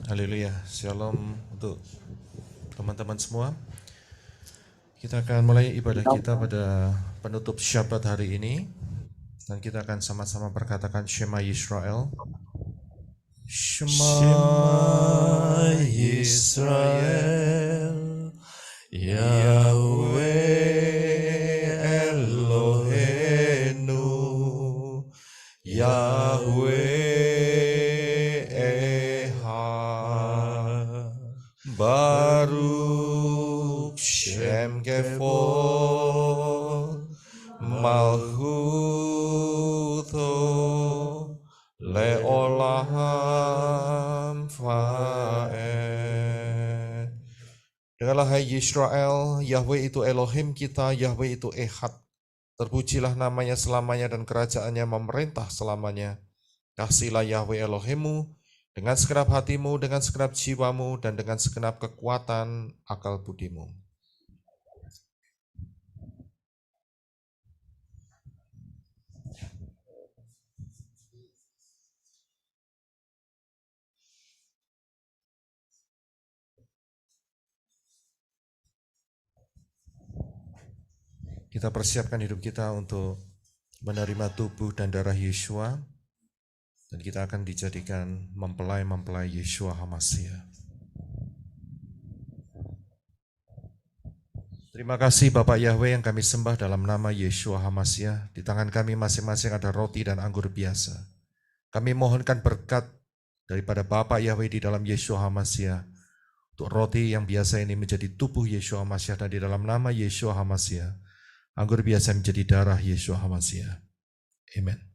Haleluya, shalom untuk teman-teman semua. Kita akan mulai ibadah kita pada penutup Syabat hari ini. Dan kita akan sama-sama berkatakan Shema Yisrael. Shema Yisrael, Yahweh Eloheinu, Yahweh Echad, Baruch Shem Kevod, Malchutho, Leolam Fa'ed. Dengarlah hai Yisrael, Yahweh itu Elohim kita, Yahweh itu Echad. Terpujilah namanya selamanya dan kerajaannya memerintah selamanya. Kasihlah Yahweh Elohimmu dengan segenap hatimu, dengan segenap jiwamu, dan dengan segenap kekuatan akal budimu. Kita persiapkan hidup kita untuk menerima tubuh dan darah Yeshua, dan kita akan dijadikan mempelai-mempelai Yeshua HaMashiach. Terima kasih Bapak Yahweh yang kami sembah dalam nama Yeshua HaMashiach. Di tangan kami masing-masing ada roti dan anggur biasa. Kami mohonkan berkat daripada Bapak Yahweh di dalam Yeshua HaMashiach, untuk roti yang biasa ini menjadi tubuh Yeshua HaMashiach, dan di dalam nama Yeshua HaMashiach, anggur biasa menjadi darah Yeshua HaMashiach. Amen.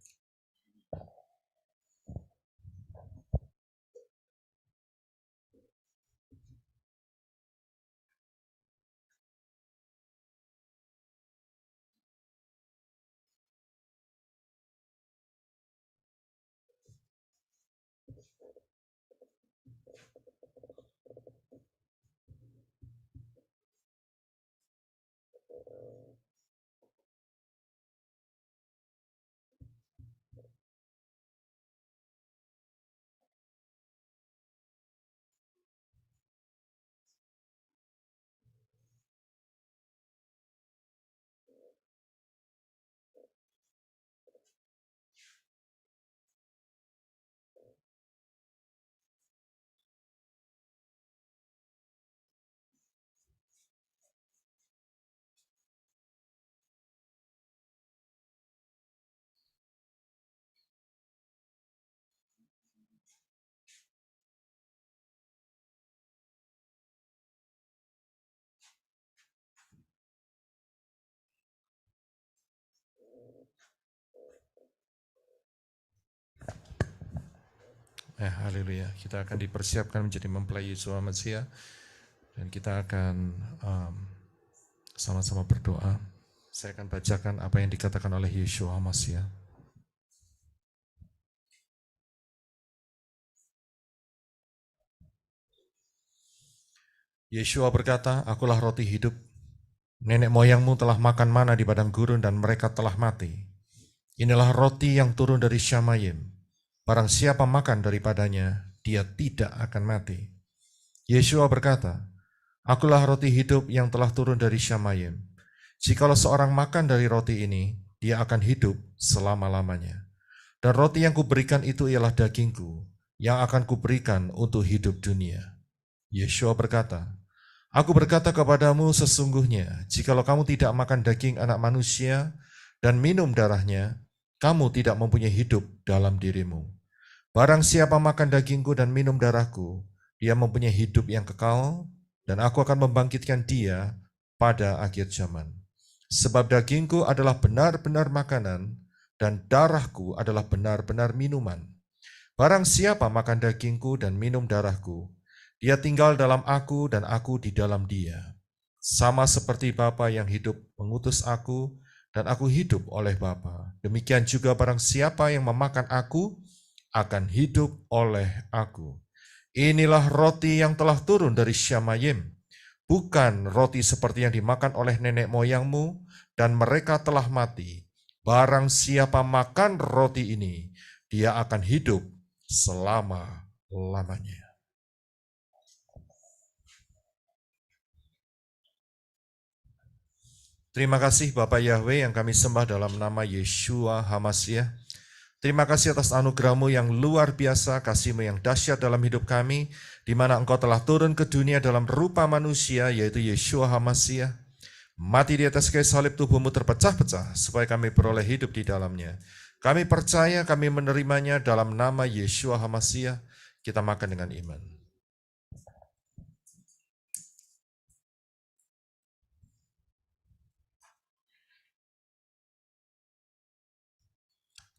Haleluya. Kita akan dipersiapkan menjadi mempelai Yeshua HaMashiach, dan kita akan sama-sama berdoa. Saya akan bacakan apa yang dikatakan oleh Yeshua HaMashiach. Yeshua berkata, "Akulah roti hidup. Nenek moyangmu telah makan mana di padang gurun dan mereka telah mati. Inilah roti yang turun dari Syamayim. Barang siapa makan daripadanya, dia tidak akan mati." Yeshua berkata, "Akulah roti hidup yang telah turun dari Syamayim. Jikalau seorang makan dari roti ini, dia akan hidup selama-lamanya. Dan roti yang kuberikan itu ialah dagingku, yang akan kuberikan untuk hidup dunia." Yeshua berkata, "Aku berkata kepadamu sesungguhnya, jikalau kamu tidak makan daging anak manusia dan minum darahnya, kamu tidak mempunyai hidup dalam dirimu. Barang siapa makan dagingku dan minum darahku, dia mempunyai hidup yang kekal, dan aku akan membangkitkan dia pada akhir zaman. Sebab dagingku adalah benar-benar makanan, dan darahku adalah benar-benar minuman. Barang siapa makan dagingku dan minum darahku, dia tinggal dalam aku dan aku di dalam dia. Sama seperti Bapa yang hidup mengutus aku, dan aku hidup oleh Bapa. Demikian juga barang siapa yang memakan aku, akan hidup oleh aku. Inilah roti yang telah turun dari Syamayim, bukan roti seperti yang dimakan oleh nenek moyangmu, dan mereka telah mati. Barang siapa makan roti ini, dia akan hidup selama-lamanya." Terima kasih Bapa Yahweh yang kami sembah dalam nama Yeshua HaMashiach. Terima kasih atas anugerah-Mu yang luar biasa, kasih-Mu yang dahsyat dalam hidup kami, di mana Engkau telah turun ke dunia dalam rupa manusia, yaitu Yeshua HaMashiach. Mati di atas kayu salib, tubuh-Mu terpecah-pecah, supaya kami beroleh hidup di dalamnya. Kami percaya, kami menerimanya dalam nama Yeshua HaMashiach. Kita makan dengan iman.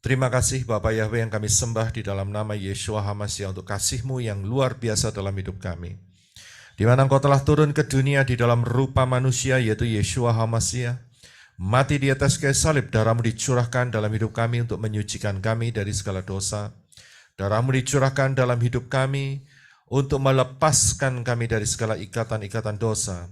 Terima kasih Bapa Yahweh yang kami sembah di dalam nama Yeshua HaMashiach untuk kasih-Mu yang luar biasa dalam hidup kami. Di mana Engkau telah turun ke dunia di dalam rupa manusia, yaitu Yeshua HaMashiach. Mati di atas kayu salib, darah-Mu dicurahkan dalam hidup kami untuk menyucikan kami dari segala dosa. Darah-Mu dicurahkan dalam hidup kami untuk melepaskan kami dari segala ikatan-ikatan dosa.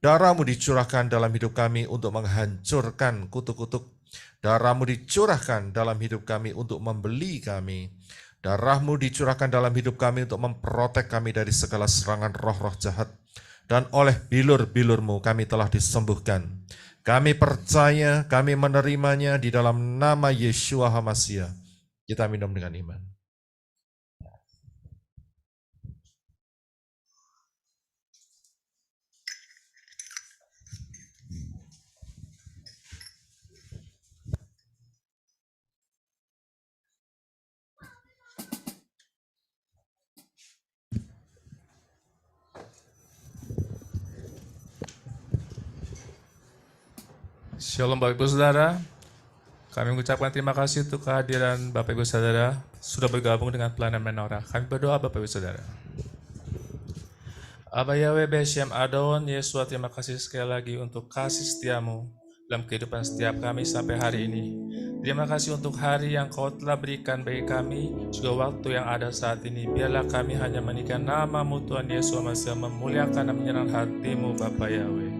Darah-Mu dicurahkan dalam hidup kami untuk menghancurkan kutuk-kutuk. Darah-Mu dicurahkan dalam hidup kami untuk membeli kami. Darah-Mu dicurahkan dalam hidup kami untuk memprotek kami dari segala serangan roh-roh jahat. Dan oleh bilur-bilur-Mu kami telah disembuhkan. Kami percaya, kami menerimanya di dalam nama Yeshua HaMashiach. Kita minum dengan iman. Shalom Bapak Ibu Saudara, kami mengucapkan terima kasih untuk kehadiran Bapak Ibu Saudara sudah bergabung dengan pelayanan menorah. Kami berdoa Bapak Ibu Saudara. Aba Yahweh Beshem Adon, Yesua, terima kasih sekali lagi untuk kasih setiamu dalam kehidupan setiap kami sampai hari ini. Terima kasih untuk hari yang Kau telah berikan bagi kami, juga waktu yang ada saat ini. Biarlah kami hanya meninggikan nama-Mu Tuhan Yesus, masih memuliakan dan menyenangkan hati-Mu Bapak Yahweh.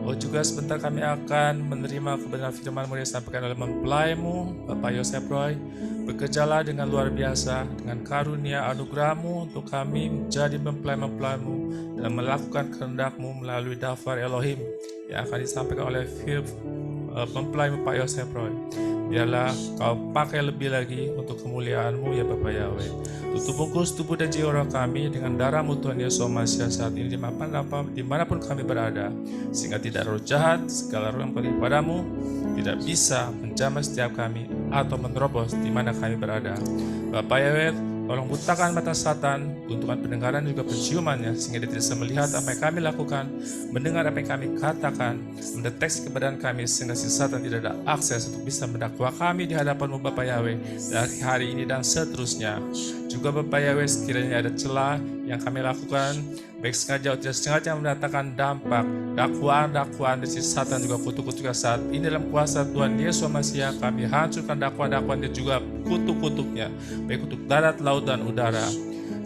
Oh, juga sebentar kami akan menerima kebenaran firman-Mu yang disampaikan oleh mempelai-Mu Bapak Yosef Roy. Bekerjalah dengan luar biasa dengan karunia anugerah-Mu untuk kami menjadi mempelai-mempelai-Mu dan melakukan kehendak-Mu melalui daftar Elohim yang akan disampaikan oleh mempelai-Mu Pak Yosef Roy. Biarlah Kau pakai lebih lagi untuk kemuliaan-Mu ya Bapak Yahweh. Tutup bungkus tubuh dan jiwa kami dengan darah-Mu Tuhan Yesus Masias saat ini dimanapun kami berada, sehingga tidak roh jahat, segala roh yang pergi padamu tidak bisa menjamah setiap kami atau menerobos di mana kami berada. Bapak Yahweh, tolong butakan mata Satan, tuntukan pendengaran juga penciumannya, sehingga dia tidak bisa melihat apa yang kami lakukan, mendengar apa yang kami katakan, mendeteksi keberadaan kami, sehingga si Satan tidak ada akses untuk bisa mendakwa kami di hadapan-Mu Bapak Yahweh dari hari ini dan seterusnya. Juga Bapak Yahweh, sekiranya ada celah yang kami lakukan, baik sengaja atau tidak sengaja, mendatangkan dampak dakwaan-dakwaan dari si Satan juga kutuk-kutuknya saat ini dalam kuasa Tuhan Yesus Masias, kami hancurkan dakwaan-dakwaan dan juga kutuk-kutuknya, baik kutuk darat, laut, dan udara.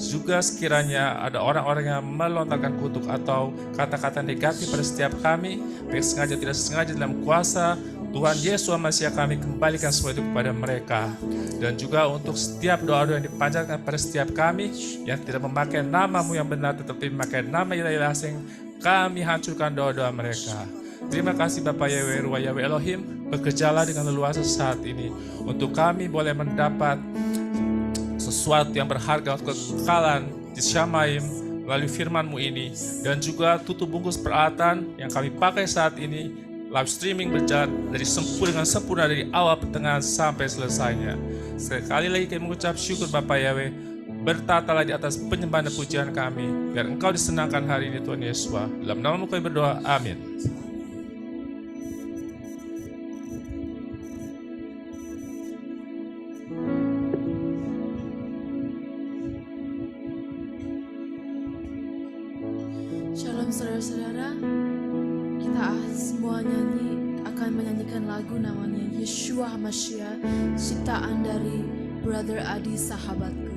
Juga sekiranya ada orang-orang yang melontarkan kutuk atau kata-kata negatif pada setiap kami, baik sengaja atau tidak sengaja, dalam kuasa Tuhan Yesus Masias kami kembalikan semua itu kepada mereka. Dan juga untuk setiap doa-doa yang dipanjatkan pada setiap kami yang tidak memakai nama-Mu yang benar tetapi memakai nama ilah-ilah asing, kami hancurkan doa-doa mereka. Terima kasih Bapak Yahweh, Ruah Yahweh Elohim, bekerjalah dengan leluasa saat ini untuk kami boleh mendapat sesuatu yang berharga untuk kekekalan di Syamaim melalui firman-Mu ini, dan juga tutup bungkus peralatan yang kami pakai saat ini. Live streaming berjalan dari sempurna dari awal pertengahan sampai selesainya. Sekali lagi kami mengucap syukur Bapak Yahweh. Bertatalah di atas penyembahan dan pujian kami, biar Engkau disenangkan hari ini Tuhan Yesus. Dalam nama-Mu kami berdoa, amin. Shalom saudara-saudara, kita semua akan menyanyikan lagu namanya Yeshua HaMashiach, ciptaan dari Brother Adi sahabatku.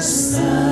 Besar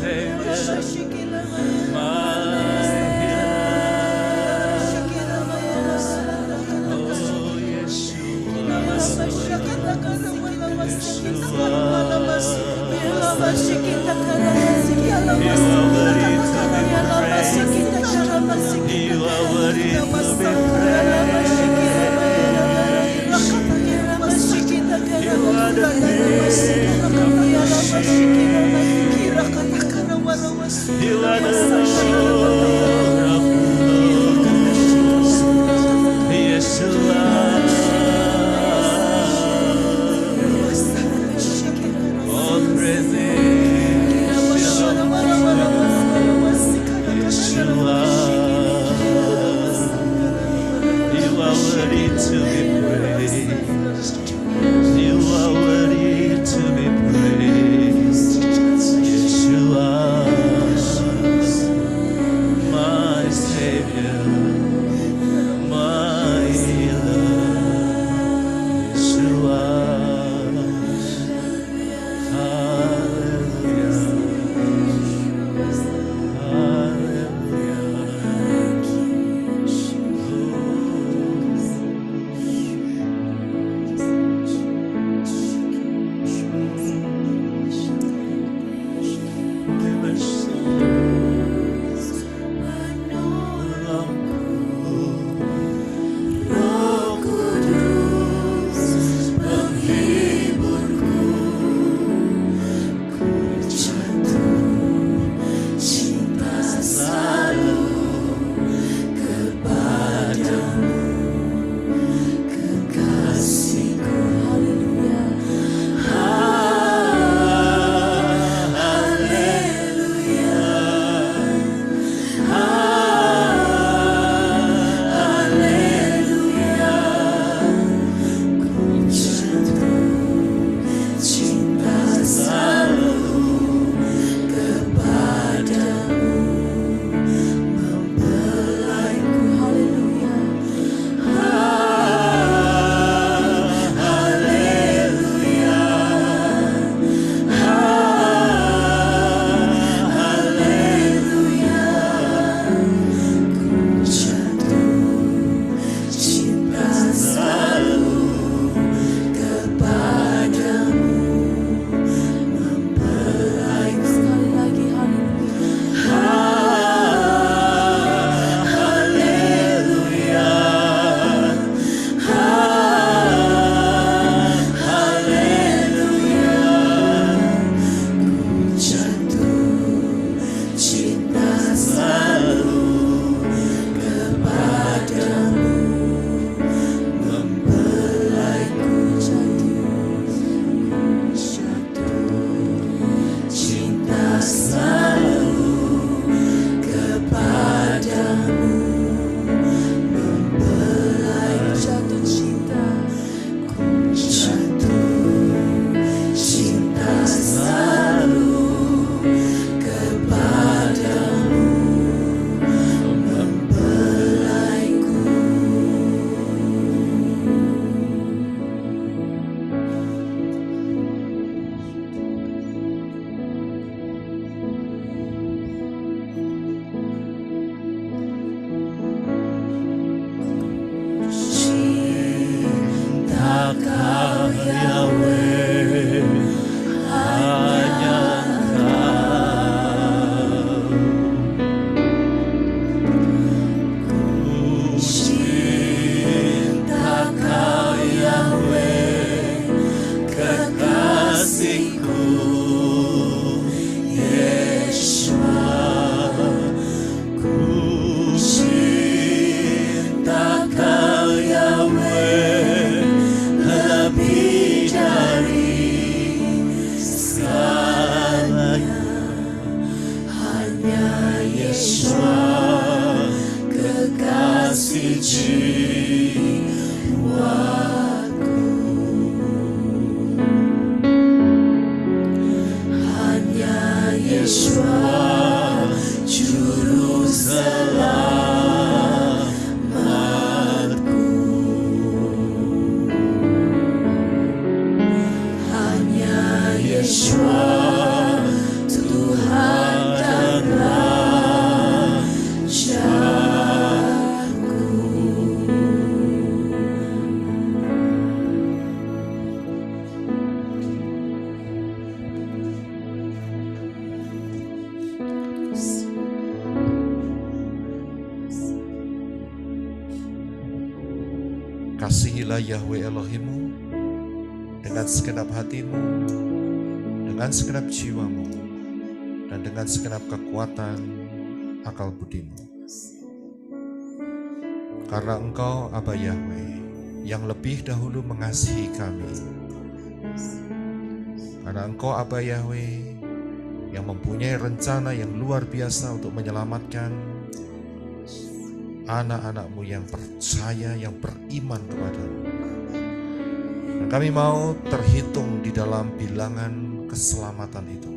Savior, my Yeshua, Tuhan Sembelilah Yahweh Elohimmu dengan segenap hatimu, dengan segenap jiwamu, dan dengan segenap kekuatan akal budimu. Karena Engkau, Aba Yahweh, yang lebih dahulu mengasihi kami. Karena Engkau, Aba Yahweh, yang mempunyai rencana yang luar biasa untuk menyelamatkan anak-anak-Mu yang percaya, yang beriman kepadamu. Dan kami mau terhitung di dalam bilangan keselamatan itu.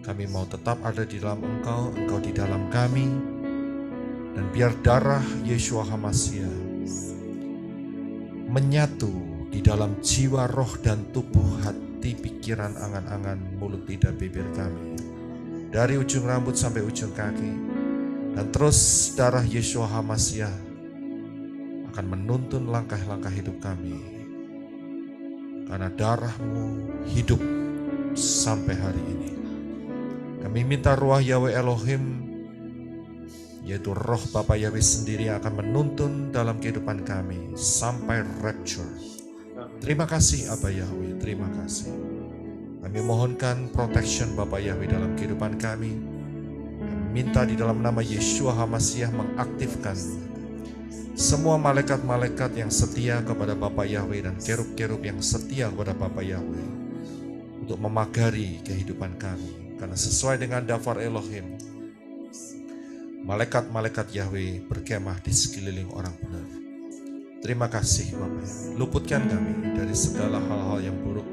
Kami mau tetap ada di dalam Engkau, Engkau di dalam kami, dan biar darah Yeshua HaMashiach menyatu di dalam jiwa, roh, dan tubuh, hati, pikiran, angan-angan, mulut, lidah, bibir kami, dari ujung rambut sampai ujung kaki. Dan terus darah Yeshua HaMashiach akan menuntun langkah-langkah hidup kami, karena darah-Mu hidup sampai hari ini. Kami minta Ruach Yahweh Elohim, yaitu roh Bapa Yahweh sendiri, yang akan menuntun dalam kehidupan kami sampai rapture. Terima kasih Aba Yahweh, terima kasih. Kami mohonkan protection Bapa Yahweh dalam kehidupan kami. Kami minta di dalam nama Yeshua HaMashiach mengaktifkan semua malaikat-malaikat yang setia kepada Bapa Yahweh dan kerub-kerub yang setia kepada Bapa Yahweh untuk memagari kehidupan kami. Karena sesuai dengan daftar Elohim, malaikat-malaikat Yahweh berkemah di sekeliling orang benar. Terima kasih Bapak. Luputkan kami dari segala hal-hal yang buruk.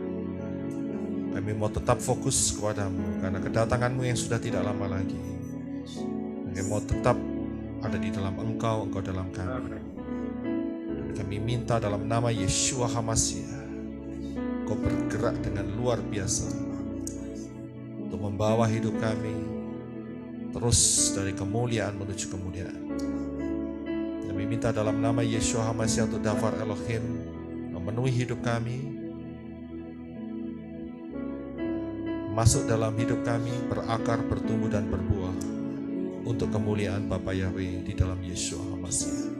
Kami mau tetap fokus kepadamu, karena kedatanganmu yang sudah tidak lama lagi. Kami mau tetap ada di dalam Engkau, Engkau dalam kami. Dan kami minta dalam nama Yeshua HaMashiach, Kau bergerak dengan luar biasa untuk membawa hidup kami terus dari kemuliaan menuju kemuliaan. Kami minta dalam nama Yeshua HaMashiach untuk daftar Elohim memenuhi hidup kami, masuk dalam hidup kami, berakar, bertumbuh, dan berbuah untuk kemuliaan Bapa Yahweh di dalam Yeshua HaMashiach.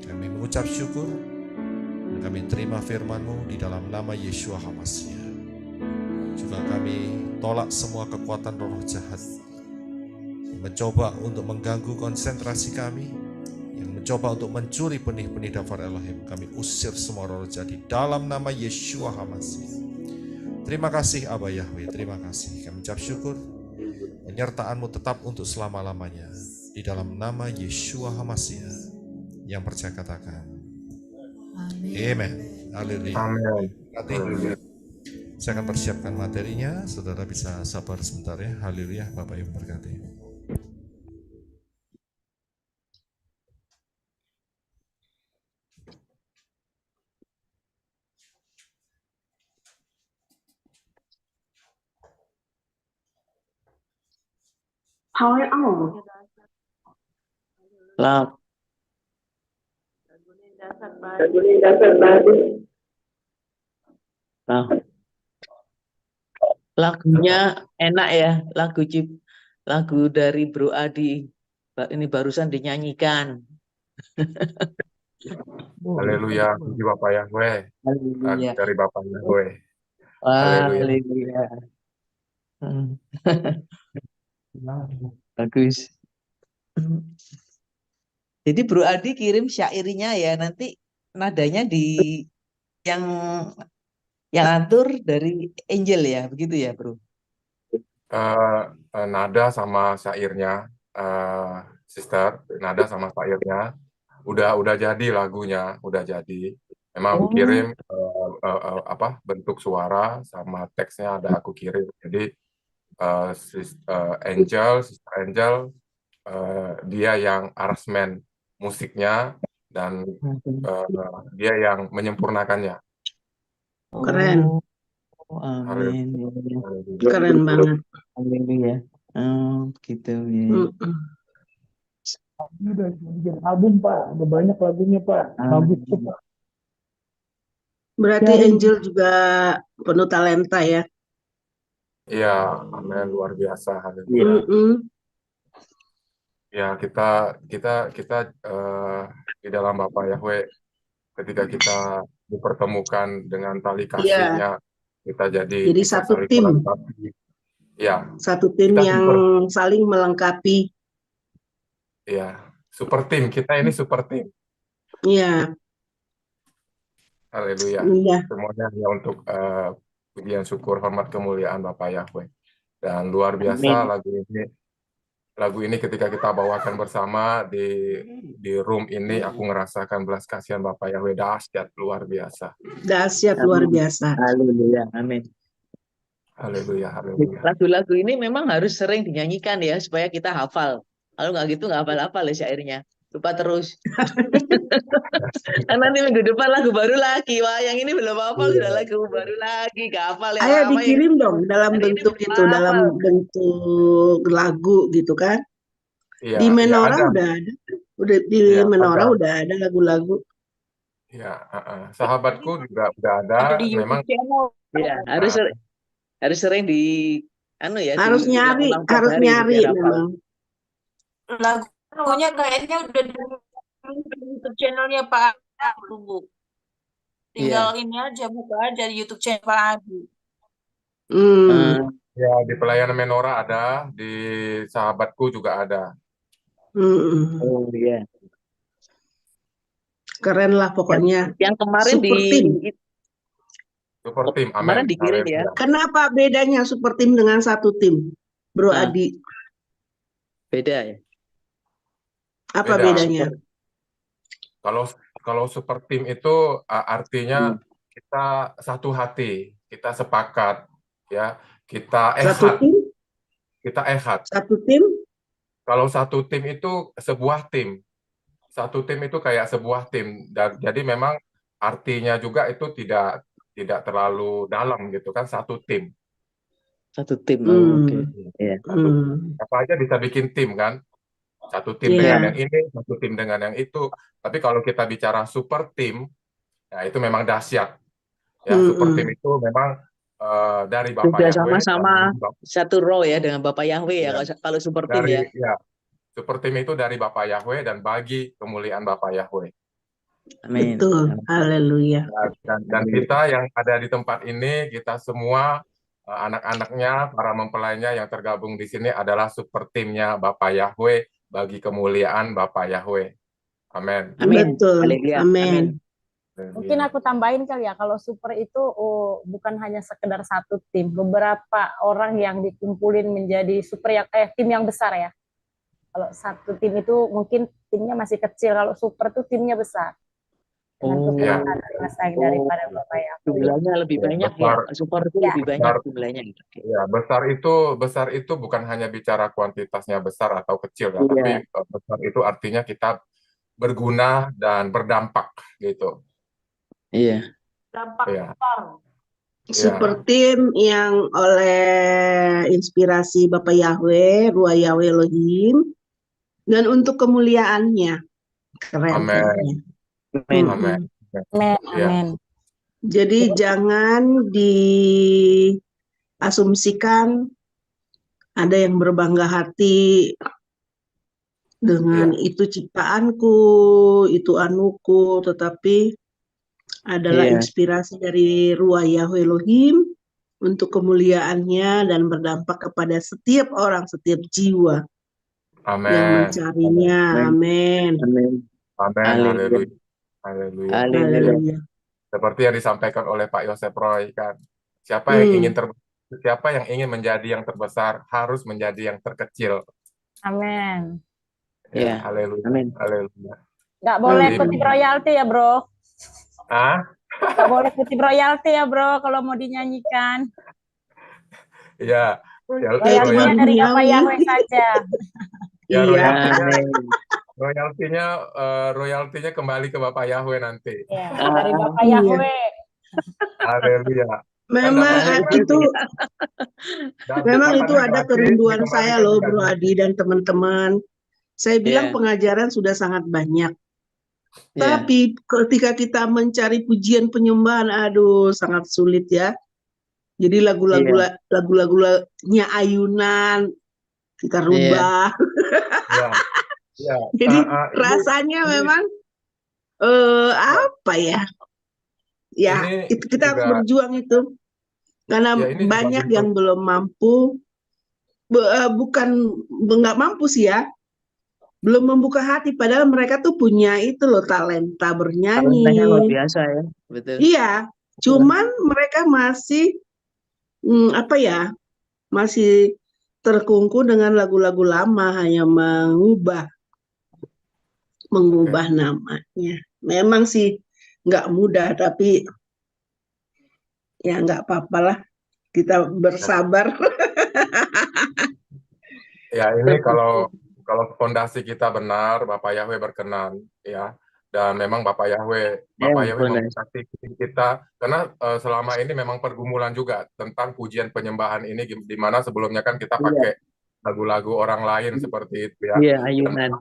Kami mengucap syukur dan kami terima firman-Mu di dalam nama Yeshua HaMashiach. Juga kami tolak semua kekuatan roh jahat yang mencoba untuk mengganggu konsentrasi kami, yang mencoba untuk mencuri benih-benih daftar Elohim. Kami usir semua roh jahat di dalam nama Yeshua HaMashiach. Terima kasih Aba Yahweh, terima kasih. Kami ucap syukur, penyertaan-Mu tetap untuk selama-lamanya. Di dalam nama Yeshua HaMashiach, yang percaya katakan Amen. Haleluya. Amin. Nanti saya akan persiapkan materinya, saudara bisa sabar sebentar ya. Haleluya, Bapak Ibu berkati. Power on. Lah, lah. Lagunya enak ya, lagu dari Bro Adi. Ini barusan dinyanyikan. Haleluya, puji Bapak Yahweh. Lagu Haleluya. dari Bapak Yahweh. Wah, Haleluya. haleluya. Bagus. Jadi Bro Adi kirim syairnya ya, nanti nadanya yang atur dari Angel ya, begitu ya Bro? Nada sama syairnya, Sister, nada sama syairnya udah jadi lagunya, udah jadi. Memang aku kirim bentuk suara sama teksnya ada aku kirim. Jadi Sister Angel, dia yang aransemen musiknya dan dia yang menyempurnakannya. Keren. Amin. Keren banget. Haleluya. Gitu ya. Udah bikin album Pak, udah banyak lagunya Pak, bagus Pak. Berarti Angel juga penuh talenta ya. Iya, amin, luar biasa. Haleluya. Ya, kita di dalam Bapak Yahweh ketika kita dipertemukan dengan tali Iya, kasihnya, kita jadi bisa satu saling tim, melengkapi. Ya, satu tim kita yang saling melengkapi. super tim. Kita ini super tim. Iya, Haleluya. iya. Semuanya hanya untuk pujian syukur, hormat, kemuliaan Bapak Yahweh. Dan luar biasa Amin. lagu ini ketika kita bawakan bersama di room ini, aku ngerasakan belas kasihan Bapak Yahweh dahsyat luar biasa. Dahsyat luar Amin. biasa. Haleluya. Amin. Haleluya, haleluya. Lagu-lagu ini memang harus sering dinyanyikan ya supaya kita hafal. Kalau nggak gitu nggak hafal-hafal ya syairnya. Lupa terus. Karena nanti minggu depan lagu baru lagi. Wah, yang ini belum hafal sudah lagu baru lagi. Gak hafal yang Ayo lama, yang dikirim dong dalam hari ini bentuk belum itu, dalam hafal. bentuk lagu gitu kan. Iya, Di ya Menora ada. udah ada. Di Iya, Menora ada. udah ada lagu-lagu. Ya, sahabatku juga udah ada. Ada di Memang YouTube channel. Ya, harus sering di Harus nyari, diulang-ulang tiap harus hari nyari biar hafal. memang. Lagunya kayaknya udah di YouTube channelnya Pak Adi, Bu. Tinggal ini aja, buka aja di YouTube channel Pak Adi. ya di pelayanan Menora ada, di sahabatku juga ada. Oh iya. Keren lah pokoknya. Yang kemarin Super team. Super team, Kemarin amin. dikirim ya. Haleluya. Kenapa bedanya super team dengan satu tim, Bro Nah. Adi? Beda ya. Apa Beda. bedanya? Kalau super team itu artinya kita satu hati, kita sepakat, ya, kita Satu ehad, tim? kita ehad. Satu tim? Kalau satu tim itu sebuah tim, satu tim itu kayak sebuah tim, dan jadi memang artinya juga itu tidak terlalu dalam gitu kan, satu tim. Satu tim. Oke. Iya. Apa aja bisa bikin tim kan? Satu tim Iya. dengan yang ini, satu tim dengan yang itu. Tapi kalau kita bicara super tim, ya itu memang dahsyat. Ya, super tim itu memang dari Bapak Sudah Yahweh. sama-sama satu row ya dengan Bapak Yahweh ya, kalau super tim ya. Ya, super tim itu dari Bapak Yahweh dan bagi kemuliaan Bapak Yahweh. Amin. Betul. Haleluya. Dan kita yang ada di tempat ini, kita semua anak-anaknya, para mempelainya yang tergabung di sini adalah super timnya Bapak Yahweh bagi kemuliaan Bapak Yahweh. Amin. Amin. Betul. Haleluya. Amin. Mungkin aku tambahin kali ya, kalau super itu bukan hanya sekedar satu tim, beberapa orang yang dikumpulin menjadi super yang tim yang besar ya. Kalau satu tim itu mungkin timnya masih kecil, kalau super itu timnya besar. Dengan kekuatan daripada Bapak Yahweh. Jumlahnya lebih banyak ya, super itu lebih banyak jumlahnya. Ya, besar itu bukan hanya bicara kuantitasnya besar atau kecil ya, tapi besar itu artinya kita berguna dan berdampak gitu. Iya. Dampak Ya. Super tim yang oleh inspirasi Bapak Yahweh, Ruah Yahweh Elohim, dan untuk kemuliaannya. Keren. Amin. Amin. Amin. Jadi jangan diasumsikan ada yang berbangga hati dengan itu ciptaanku, itu anuku, tetapi adalah inspirasi dari Ruah Yahweh Elohim untuk kemuliaannya dan berdampak kepada setiap orang, setiap jiwa yang mencarinya. Amin. Amin. Haleluya. Haleluya. Seperti yang disampaikan oleh Pak Yosef Roy kan, siapa yang ingin menjadi yang terbesar harus menjadi yang terkecil. Amin. Ya, haleluya. Amin. Haleluya. Nggak boleh kutip royalti ya, Bro. Nggak boleh kutip royalti ya, Bro, kalau mau dinyanyikan. Iya. Royaltinya dari Bapak Yahweh saja. Ya, royaltinya kembali ke Bapak Yahweh nanti. Ya, dari Bapak Yahweh. Haleluya. Memang itu ada kerinduan saya loh, Bro Adi dan teman-teman. Saya bilang pengajaran sudah sangat banyak. Tapi ketika kita mencari pujian penyembahan, aduh sangat sulit ya. Jadi lagu-lagunya ayunan kita rubah. Ya. Jadi rasanya memang Apa ya? Ya, Ini itu kita harus juga berjuang itu. Karena ya ini juga banyak bentuk yang belum mampu, bukan nggak mampu sih ya, belum membuka hati. Padahal mereka tuh punya itu loh, talenta Talentanya luar bernyanyi. biasa ya, betul. Iya, Betul. cuman mereka masih apa ya, masih terkungkung dengan lagu-lagu lama, hanya mengubah namanya. Memang sih nggak mudah, tapi ya nggak apa-apa lah, kita bersabar. ya ini kalau fondasi kita benar, Bapak Yahweh berkenan, ya. Dan memang Bapak Yahweh Ya, benar. memberkati kita karena selama ini memang pergumulan juga tentang pujian penyembahan ini, di mana sebelumnya kan kita Iya, pakai lagu-lagu orang lain seperti itu ya. iya, Dan ayunan.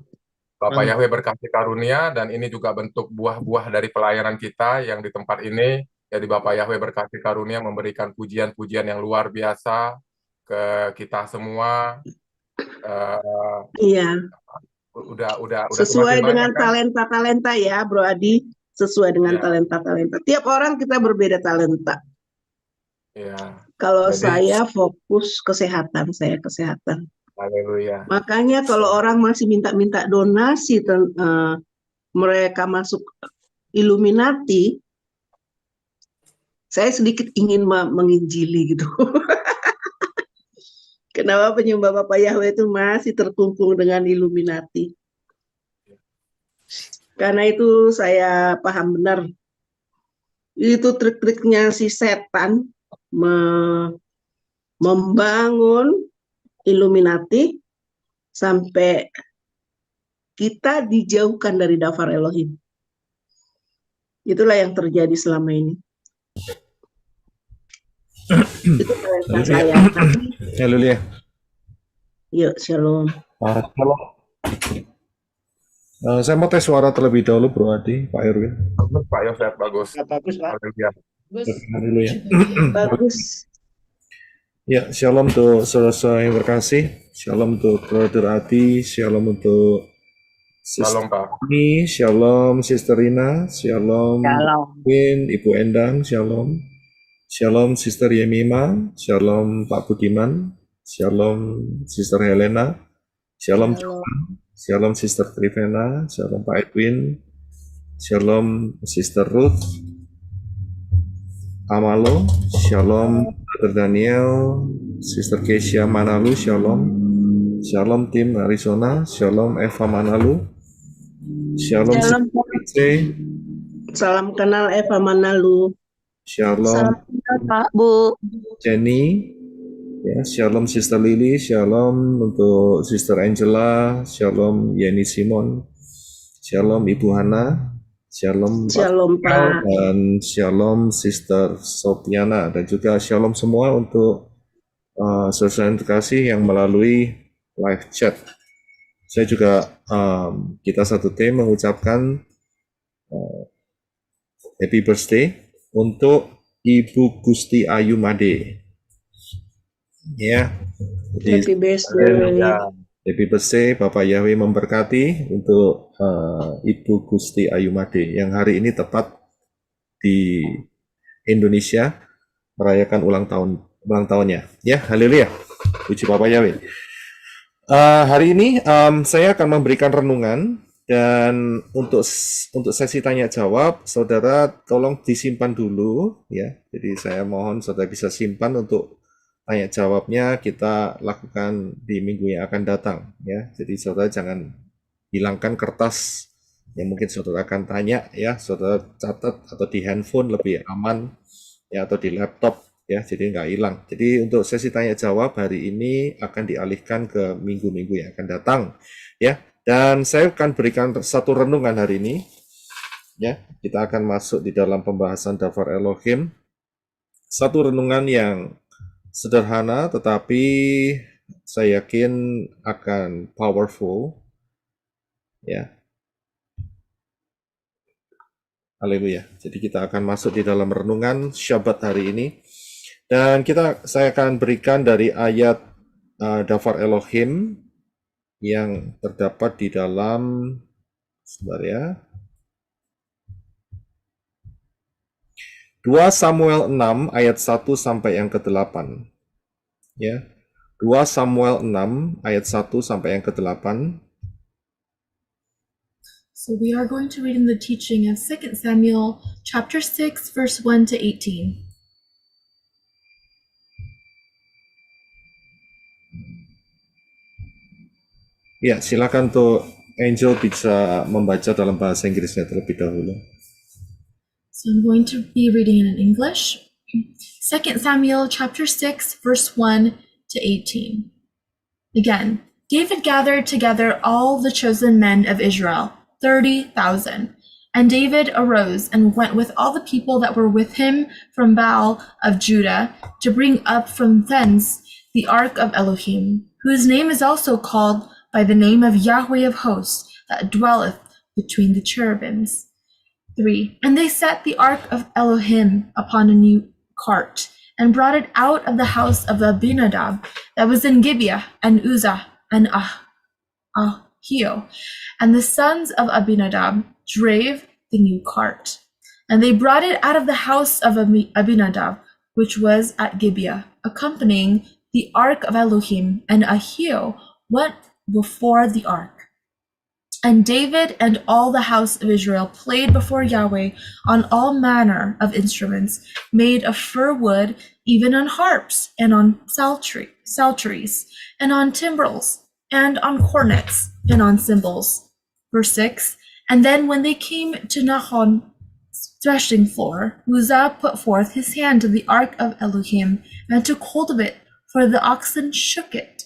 Bapak Yahweh berkasih karunia, dan ini juga bentuk buah-buah dari pelayanan kita yang di tempat ini. Jadi Bapak Yahweh berkasih karunia memberikan pujian-pujian yang luar biasa ke kita semua. Iya, Udah sesuai semakin banyak dengan kan? talenta-talenta ya, Bro Adi. Sesuai dengan Ya, talenta-talenta. Tiap orang kita berbeda talenta. ya. Kalau Jadi, saya fokus kesehatan, saya kesehatan. haleluya. Makanya kalau orang masih minta-minta donasi, mereka masuk Illuminati, saya sedikit ingin menginjili gitu. Kenapa penyembah Bapak Yahweh itu masih terkungkung dengan Illuminati? Karena itu saya paham benar. Itu trik-triknya si setan membangun Illuminati sampai kita dijauhkan dari Dafar Elohim. Itulah yang terjadi selama ini. Itu talenta saya. Haleluya. Yuk, shalom. Shalom. Saya mau tes suara terlebih dahulu, Bro Adi, Pak Erwin. Bagus, Pak Yosef, bagus. Bagus, Pak. Haleluya. Haleluya. Bagus. Ya, shalom untuk saudara-saudara yang berkasih. Shalom untuk Brother Adi. Shalom untuk Shalom, Pak. Ini, shalom Sister Rina. Shalom Shalom. Win, Ibu Endang. Shalom. Shalom Sister Yemima. Shalom Pak Budiman. Shalom Sister Helena. Shalom Johan. Shalom Sister Trivena. Shalom Pak Edwin. Shalom Sister Ruth Amalo. Shalom Brother Daniel. Sister Kesia Manalu. Shalom. Shalom tim Arizona. Shalom Eva Manalu. Shalom Shalom. Sister Salam kenal Eva Manalu. Shalom Pak, Bu. Jenny. Ya, shalom Sister Lily, shalom untuk Sister Angela, shalom Yeni Simon, shalom Ibu Hana, shalom Shalom Pak. dan shalom Sister Sopiana, dan juga shalom semua untuk saudara yang terkasih yang melalui live chat. Saya juga kita satu tim mengucapkan happy birthday untuk Ibu Gusti Ayu Made. Ya, Happy birthday. Happy birthday, Bapak Yahweh memberkati untuk Ibu Gusti Ayu Made yang hari ini tepat di Indonesia merayakan ulang tahunnya. Ya, haleluya. Puji Bapak Yahweh. Hari ini saya akan memberikan renungan, dan untuk sesi tanya jawab, saudara tolong disimpan dulu ya. Jadi saya mohon saudara bisa simpan untuk tanya jawabnya kita lakukan di minggu yang akan datang ya. Jadi saudara jangan hilangkan kertas yang mungkin saudara akan tanya ya, saudara catat atau di handphone lebih aman ya, atau di laptop ya, jadi nggak hilang. Jadi untuk sesi tanya jawab hari ini akan dialihkan ke minggu-minggu yang akan datang ya. Dan saya akan berikan satu renungan hari ini ya. Kita akan masuk di dalam pembahasan Dafar Elohim. Satu renungan yang sederhana tetapi saya yakin akan powerful ya. Haleluya. Jadi kita akan masuk di dalam renungan Syabat hari ini, dan saya akan berikan dari ayat Dafar Elohim yang terdapat di dalam, sebentar ya, 2 Samuel 6 ayat 1 sampai yang ke-8. Ya. 2 Samuel 6 ayat 1 sampai yang ke-8. So we are going to read in the teaching of 2 Samuel chapter 6 verse 1 to 18. Ya, silakan tuh Angel bisa membaca dalam bahasa Inggrisnya terlebih dahulu. So I'm going to be reading in English. 2 Samuel chapter 6 verse 1 to 18. Again, David gathered together all the chosen men of Israel, 30,000. And David arose and went with all the people that were with him from Baal of Judah to bring up from thence the ark of Elohim, whose name is also called by the name of Yahweh of hosts, that dwelleth between the cherubims. 3. And they set the ark of Elohim upon a new cart, and brought it out of the house of Abinadab that was in Gibeah, and Uzzah, and Ahio. And the sons of Abinadab drave the new cart. And they brought it out of the house of Abinadab, which was at Gibeah, accompanying the ark of Elohim, and Ahio went before the ark. And David and all the house of Israel played before Yahweh on all manner of instruments made of fir wood, even on harps, and on psalteries, and on timbrels, and on cornets, and on cymbals. Verse 6. And then when they came to Nahon's threshing floor, Uzzah put forth his hand to the ark of Elohim, and took hold of it, for the oxen shook it.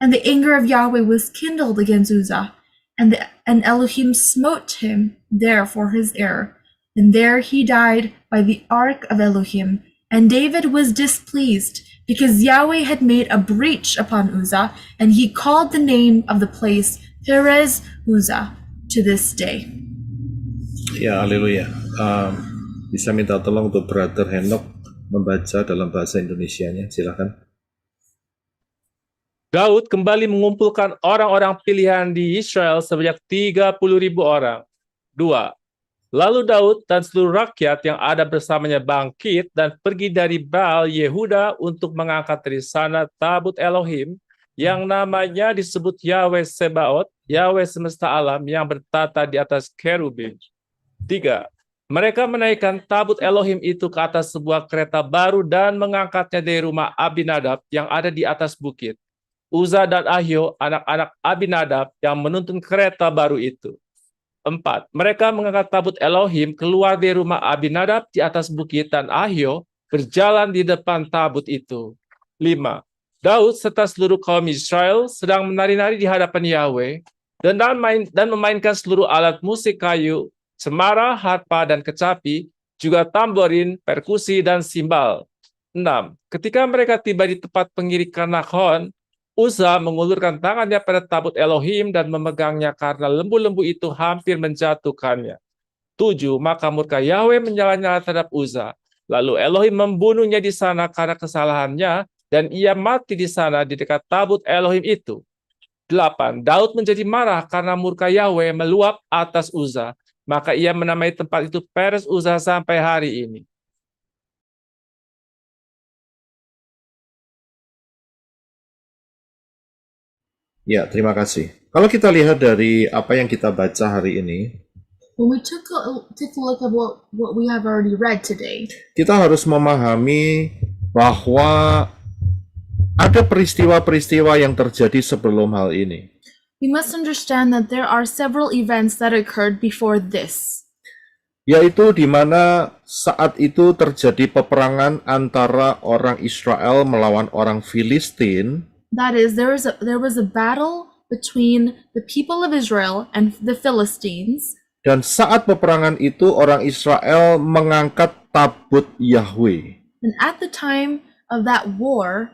And the anger of Yahweh was kindled against Uzzah, and Elohim smote him there for his error. And there he died by the ark of Elohim. And David was displeased, because Yahweh had made a breach upon Uzzah, and he called the name of the place Perez Uzzah to this day. Ya, haleluya. Bisa minta tolong untuk Brother Henok membaca dalam bahasa Indonesianya, silakan. Daud kembali mengumpulkan orang-orang pilihan di Israel sebanyak 30.000 orang. 2. Lalu Daud dan seluruh rakyat yang ada bersamanya bangkit dan pergi dari Baal Yehuda untuk mengangkat dari sana tabut Elohim yang namanya disebut Yahweh Sebaot, Yahweh semesta alam yang bertata di atas kerubim. 3. Mereka menaikkan tabut Elohim itu ke atas sebuah kereta baru dan mengangkatnya dari rumah Abinadab yang ada di atas bukit. Uzzah dan Ahio, anak-anak Abinadab yang menuntun kereta baru itu. 4. Mereka mengangkat tabut Elohim keluar dari rumah Abinadab di atas bukit, dan Ahio berjalan di depan tabut itu. 5. Daud serta seluruh kaum Israel sedang menari-nari di hadapan Yahweh dan memainkan seluruh alat musik kayu, cemara, harpa, dan kecapi, juga tamborin, perkusi, dan simbal. 6. Ketika mereka tiba di tempat pengirikan Nahon, Uzzah mengulurkan tangannya pada tabut Elohim dan memegangnya karena lembu-lembu itu hampir menjatuhkannya. 7. Maka murka Yahweh menyala-nyala terhadap Uzzah. Lalu Elohim membunuhnya di sana karena kesalahannya, dan ia mati di sana di dekat tabut Elohim itu. 8. Daud menjadi marah karena murka Yahweh meluap atas Uzzah. Maka ia menamai tempat itu Perez Uzzah sampai hari ini. Ya, terima kasih. Kalau kita lihat dari apa yang kita baca hari ini, When we take a look at what we have already read today, kita harus memahami bahwa ada peristiwa-peristiwa yang terjadi sebelum hal ini. we must understand that there are several events that occurred before this. Yaitu di mana saat itu terjadi peperangan antara orang Israel melawan orang Filistin. That is, there was a battle between the people of Israel and the Philistines. Dan saat peperangan itu orang Israel mengangkat tabut Yahweh. And at the time of that war,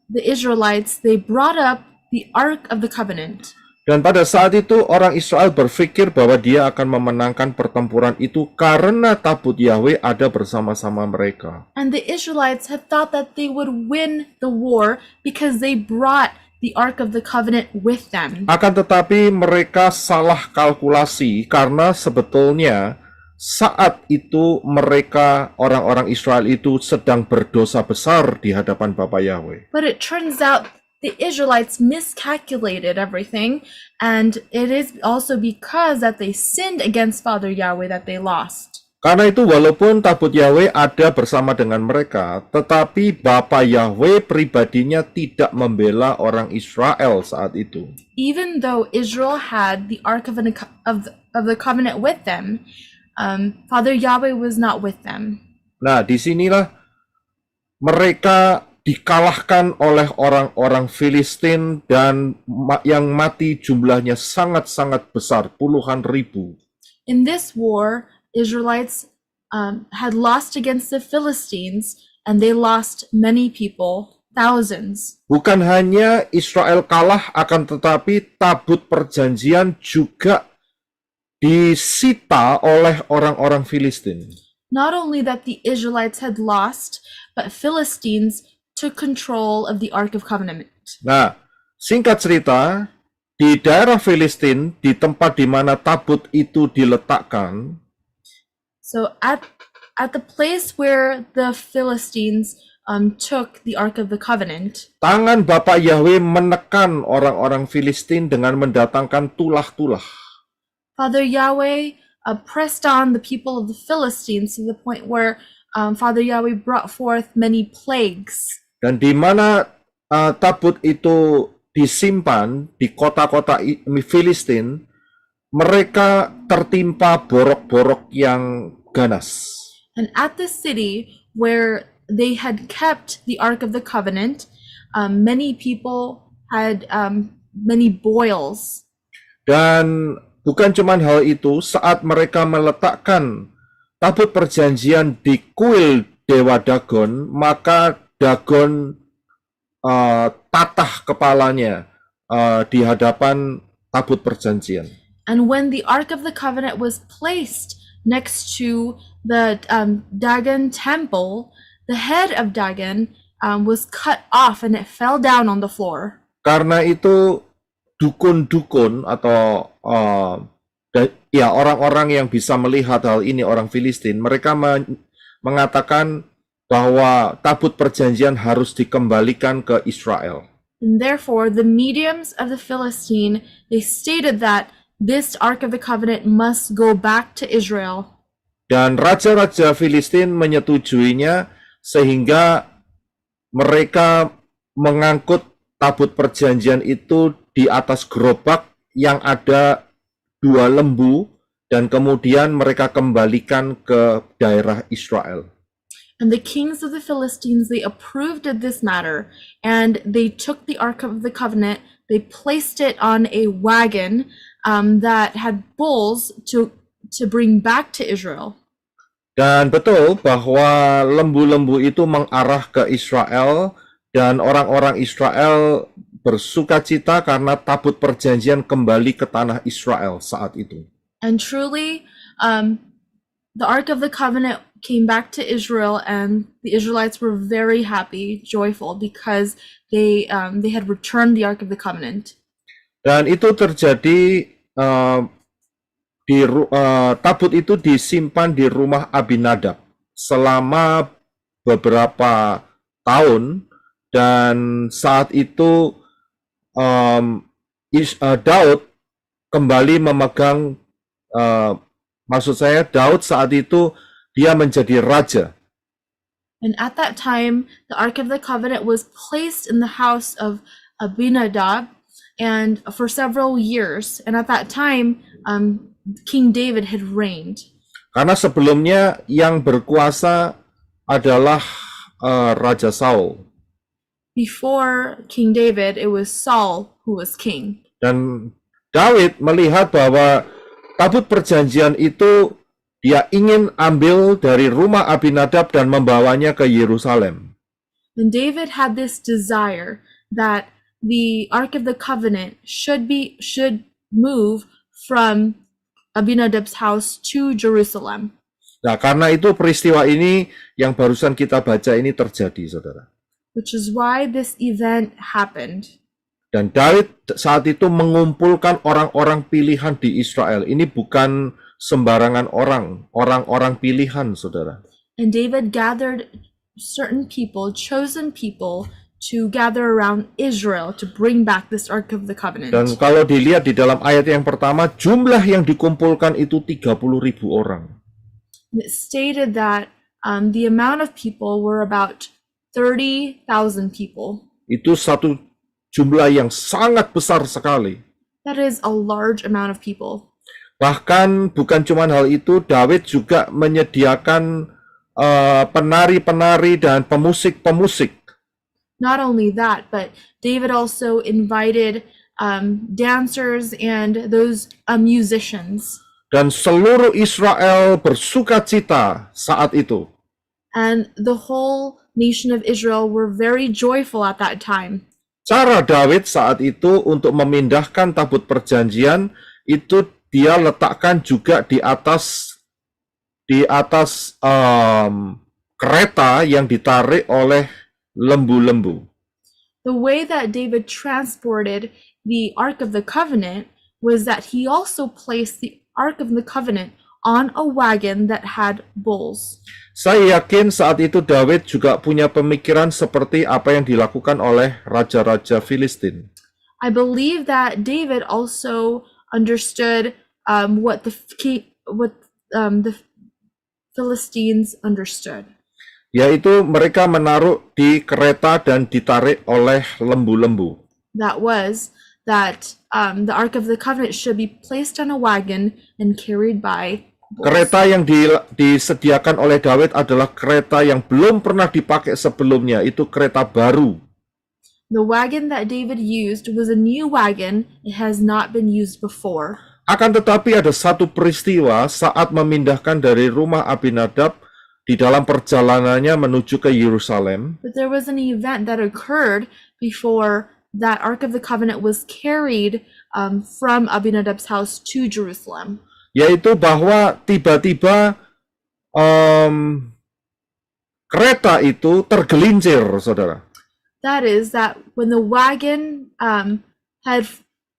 the Israelites, they brought up the Ark of the Covenant. Dan pada saat itu orang Israel berpikir bahwa dia akan memenangkan pertempuran itu karena tabut Yahweh ada bersama-sama mereka. And the Israelites had thought that they would win the war because they brought the Ark of the Covenant with them. Akan tetapi mereka salah kalkulasi karena sebetulnya saat itu mereka orang-orang Israel itu sedang berdosa besar di hadapan Bapa Yahweh. But it turns out the Israelites miscalculated everything, and it is also because that they sinned against Father Yahweh that they lost. Karena itu walaupun tabut Yahweh ada bersama dengan mereka, tetapi Bapa Yahweh pribadinya tidak membela orang Israel saat itu. Even though Israel had the Ark of the Covenant with them, Father Yahweh was not with them. Nah, disinilah mereka dikalahkan oleh orang-orang Filistin dan yang mati jumlahnya sangat-sangat besar, puluhan ribu. In this war, Israelites had lost against the Philistines, and they lost many people, thousands. Bukan hanya Israel kalah, akan tetapi tabut perjanjian juga disita oleh orang-orang Filistin. Not only that the Israelites had lost, but Philistines took control of the Ark of Covenant. Nah, singkat cerita, di daerah Filistin, di tempat di mana tabut itu diletakkan, so at the place where the Philistines took the Ark of the Covenant, tangan Bapak Yahweh menekan orang-orang Filistin dengan mendatangkan tulah-tulah. Father Yahweh pressed on the people of the Philistines to the point where Father Yahweh brought forth many plagues. Dan di mana tabut itu disimpan di kota-kota Filistin, mereka tertimpa borok-borok yang ganas. And at the city where they had kept the Ark of the Covenant, many people had many boils. Dan bukan cuma hal itu, saat mereka meletakkan tabut perjanjian di kuil Dewa Dagon, maka Dagon tatah kepalanya di hadapan tabut perjanjian. And when the Ark of the Covenant was placed next to the Dagon temple, the head of Dagon was cut off and it fell down on the floor. Karena itu dukun-dukun atau ya orang-orang yang bisa melihat hal ini, orang Filistin, mereka mengatakan bahwa tabut perjanjian harus dikembalikan ke Israel. And therefore, the mediums of the Philistine, they stated that this Ark of the Covenant must go back to Israel. Dan raja-raja Filistin menyetujuinya sehingga mereka mengangkut tabut perjanjian itu di atas gerobak yang ada 2 lembu dan kemudian mereka kembalikan ke daerah Israel. And the kings of the Philistines, they approved of this matter, and they took the Ark of the Covenant, they placed it on a wagon that had bulls to bring back to Israel. Dan betul bahwa lembu-lembu itu mengarah ke Israel dan orang-orang Israel bersukacita karena tabut perjanjian kembali ke tanah Israel saat itu. And truly, the Ark of the Covenant came back to Israel, and the Israelites were very happy, joyful, because they had returned the Ark of the Covenant. Dan itu terjadi tabut itu disimpan di rumah Abinadab selama beberapa tahun, dan saat itu Daud kembali memegang, maksud saya Daud saat itu dia menjadi raja. And at that time, the Ark of the Covenant was placed in the house of Abinadab, and for several years. And at that time, King David had reigned. Karena sebelumnya yang berkuasa adalah Raja Saul. Before King David, it was Saul who was king. Dan Daud melihat bahwa tabut perjanjian itu dia ingin ambil dari rumah Abinadab dan membawanya ke Yerusalem. And David had this desire that the Ark of the Covenant should move from Abinadab's house to Jerusalem. Nah, karena itu peristiwa ini yang barusan kita baca ini terjadi, saudara. Which is why this event happened. Dan Daud saat itu mengumpulkan orang-orang pilihan di Israel. Ini bukan sembarangan orang-orang pilihan, saudara. And David gathered certain people, chosen people, to gather around Israel to bring back this Ark of the Covenant. Dan kalau dilihat di dalam ayat yang pertama, jumlah yang dikumpulkan itu 30.000 orang. And it stated that the amount of people were about 30,000 people. Itu satu jumlah yang sangat besar sekali. That is a large amount of people. Bahkan bukan cuma hal itu, Daud juga menyediakan penari-penari dan pemusik-pemusik. Not only that, but David also invited dancers and those musicians. Dan seluruh Israel bersukacita saat itu. And the whole nation of Israel were very joyful at that time. Cara Daud saat itu untuk memindahkan tabut perjanjian itu dia letakkan juga di atas kereta yang ditarik oleh lembu-lembu. The way that David transported the Ark of the Covenant was that he also placed the Ark of the Covenant on a wagon that had bulls. Saya yakin saat itu Daud juga punya pemikiran seperti apa yang dilakukan oleh raja-raja Filistin. I believe that David also understood what the Philistines understood. Yaitu mereka menaruh di kereta dan ditarik oleh lembu-lembu. That was that the Ark of the Covenant should be placed on a wagon and carried by bulls. Kereta yang disediakan oleh Daud adalah kereta yang belum pernah dipakai sebelumnya, itu kereta baru. The wagon that David used was a new wagon. It has not been used before. Akan tetapi ada satu peristiwa saat memindahkan dari rumah Abinadab di dalam perjalanannya menuju ke Yerusalem. But there was an event that occurred before that Ark of the Covenant was carried from Abinadab's house to Jerusalem. Yaitu bahwa tiba-tiba kereta itu tergelincir, saudara. That is that when the wagon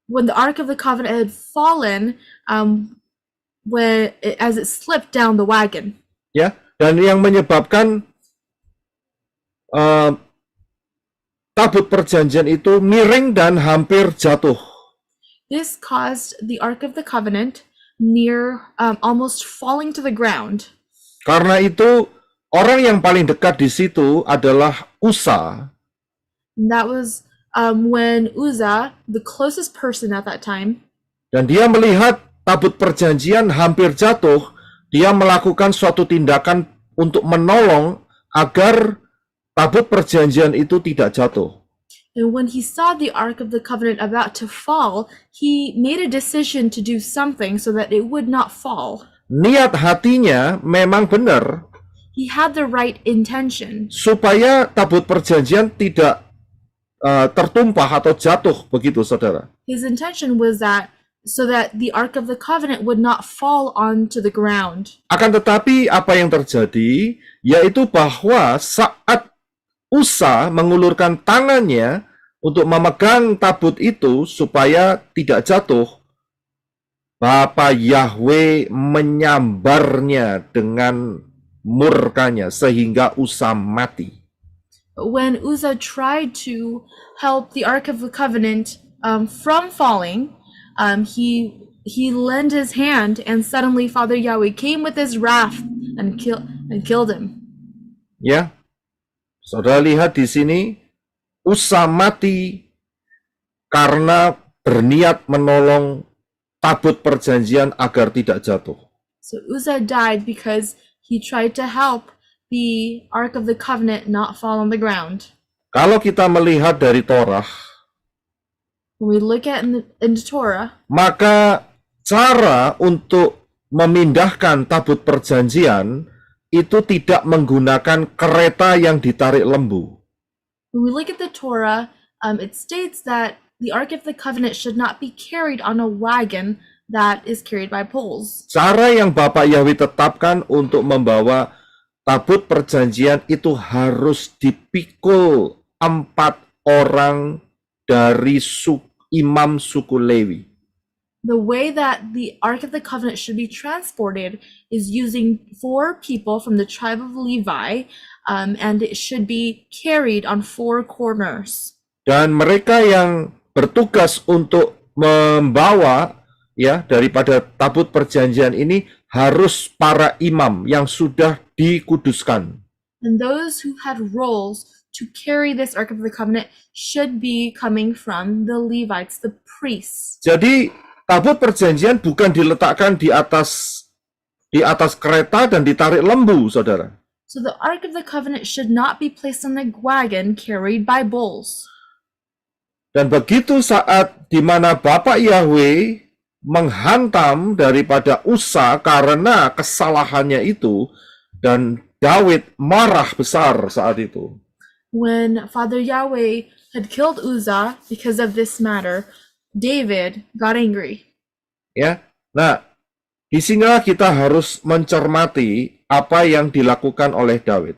when the Ark of the Covenant had fallen, as it slipped down the wagon. Ya, dan yang menyebabkan tabut perjanjian itu miring dan hampir jatuh. This caused the Ark of the Covenant near almost falling to the ground. Karena itu orang yang paling dekat di situ adalah Usa. And that was when Uzzah, the closest person at that time, dan dia melihat tabut perjanjian hampir jatuh, dia melakukan suatu tindakan untuk menolong agar tabut perjanjian itu tidak jatuh. And when he saw the Ark of the Covenant about to fall, he made a decision to do something so that it would not fall. Niat hatinya memang benar. He had the right intention. Supaya tabut perjanjian tidak tertumpah atau jatuh, begitu saudara. His intention was that so that the Ark of the Covenant would not fall onto the ground. Akan tetapi apa yang terjadi yaitu bahwa saat Usa mengulurkan tangannya untuk memegang tabut itu supaya tidak jatuh, Bapa Yahweh menyambarnya dengan murkanya sehingga Usa mati. When Uzzah tried to help the Ark of the Covenant from falling, he lent his hand, and suddenly Father Yahweh came with his wrath and killed him. Ya, saudara lihat di sini, Usa mati karena berniat menolong tabut perjanjian agar tidak jatuh. So Uzzah died because he tried to help the Ark of the Covenant not fall on the ground. Kalau kita melihat dari Torah, when we look at in the Torah, maka cara untuk memindahkan tabut perjanjian itu tidak menggunakan kereta yang ditarik lembu. When we look at the Torah, it states that the Ark of the Covenant should not be carried on a wagon that is carried by poles. Cara yang Bapak Yahweh tetapkan untuk membawa tabut perjanjian itu harus dipikul 4 orang dari imam suku Lewi. The way that the Ark of the Covenant should be transported is using 4 people from the tribe of Levi, and it should be carried on 4 corners. Dan mereka yang bertugas untuk membawa ya daripada tabut perjanjian ini harus para imam yang sudah dikuduskan. And those who had roles to carry this Ark of the Covenant should be coming from the Levites, the priests. Jadi tabut perjanjian bukan diletakkan di atas kereta dan ditarik lembu, saudara. So the Ark of the Covenant should not be placed on a wagon carried by bulls. Dan begitu saat di mana Bapak Yahweh menghantam daripada Usa karena kesalahannya itu, dan Daud marah besar saat itu. When Father Yahweh had killed Uzzah because of this matter, David got angry. Ya, nah di sinilah kita harus mencermati apa yang dilakukan oleh Daud.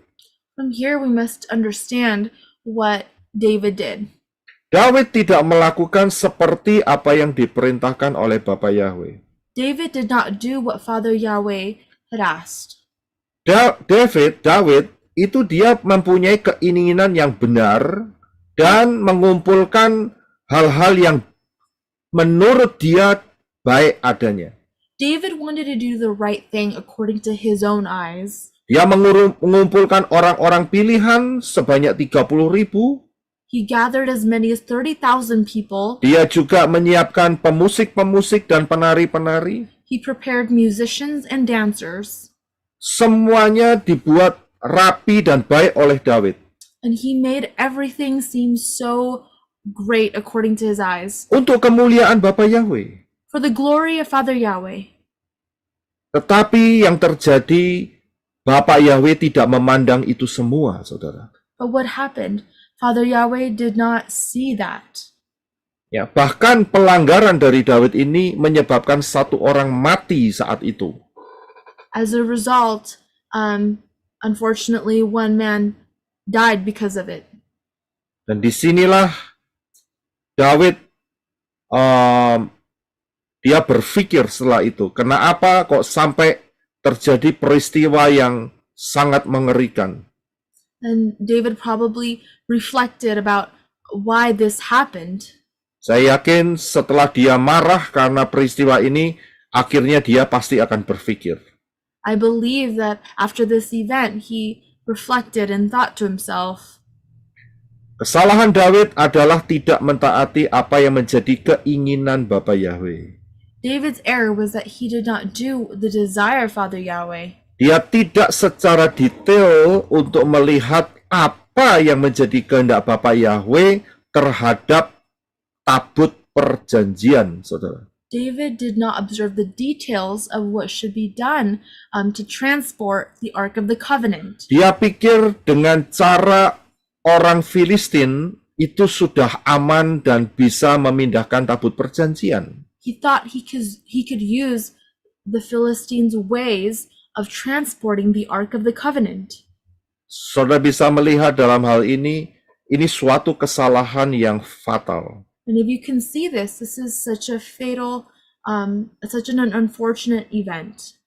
From here we must understand what David did. Daud tidak melakukan seperti apa yang diperintahkan oleh Bapak Yahweh. David did not do what Father Yahweh had asked. Daud itu dia mempunyai keinginan yang benar dan mengumpulkan hal-hal yang menurut dia baik adanya. David wanted to do the right thing according to his own eyes. Dia mengumpulkan orang-orang pilihan sebanyak 30.000. He gathered as many as 30,000 people. Dia juga menyiapkan pemusik-pemusik dan penari-penari. He prepared musicians and dancers. Semuanya dibuat rapi dan baik oleh Daud. And he made everything seem so great according to his eyes. Untuk kemuliaan Bapa Yahweh. For the glory of Father Yahweh. Tetapi yang terjadi, Bapak Yahweh tidak memandang itu semua, saudara. But what happened? Father Yahweh did not see that. Ya, bahkan pelanggaran dari Daud ini menyebabkan 1 orang mati saat itu. As a result, unfortunately, 1 man died because of it. Dan disinilah Daud dia berpikir setelah itu, kenapa kok sampai terjadi peristiwa yang sangat mengerikan. And David probably reflected about why this happened. Saya yakin setelah dia marah karena peristiwa ini, akhirnya dia pasti akan berpikir. I believe that after this event, he reflected and thought to himself, kesalahan Daud adalah tidak mentaati apa yang menjadi keinginan Bapa Yahweh. David's error was that he did not do the desire of Father Yahweh. Dia tidak secara detail untuk melihat apa yang menjadi kehendak Bapa Yahweh terhadap tabut perjanjian, saudara. David did not observe the details of what should be done to transport the Ark of the Covenant. Dia pikir dengan cara orang Filistin itu sudah aman dan bisa memindahkan tabut perjanjian. He thought he could use the Philistines' ways of transporting the Ark of the Covenant. Saudara bisa melihat dalam hal ini suatu kesalahan yang fatal. And if you can see this is such a fatal, such an unfortunate event.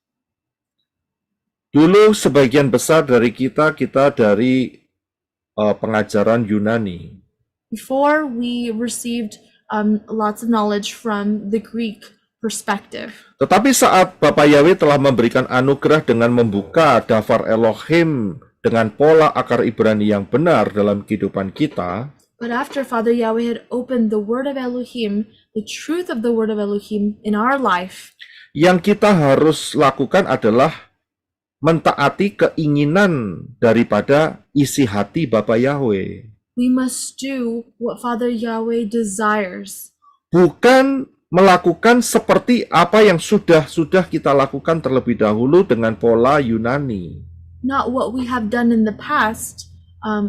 Dulu sebagian besar dari kita dari pengajaran Yunani. Before we received lots of knowledge from the Greek perspective. Tetapi saat Bapak Yahweh telah memberikan anugerah dengan membuka daftar Elohim dengan pola akar Ibrani yang benar dalam kehidupan kita, but after Father Yahweh had opened the word of Elohim, the truth of the word of Elohim in our life, yang kita harus lakukan adalah mentaati keinginan daripada isi hati Bapak Yahweh. We must do what Father Yahweh desires. Bukan melakukan seperti apa yang sudah kita lakukan terlebih dahulu dengan pola Yunani. Not what we have done in the past,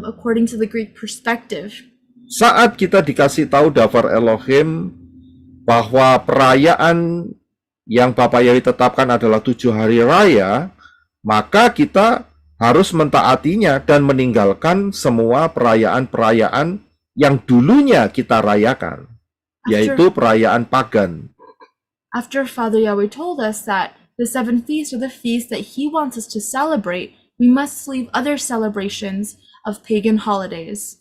according to the Greek perspective. Saat kita dikasih tahu daftar Elohim bahwa perayaan yang Bapak Yahweh tetapkan adalah 7 hari raya, maka kita harus mentaatinya dan meninggalkan semua perayaan-perayaan yang dulunya kita rayakan, yaitu perayaan pagan. After Father Yahweh told us that the 7 feasts are the feasts that he wants us to celebrate, we must leave other celebrations of pagan holidays.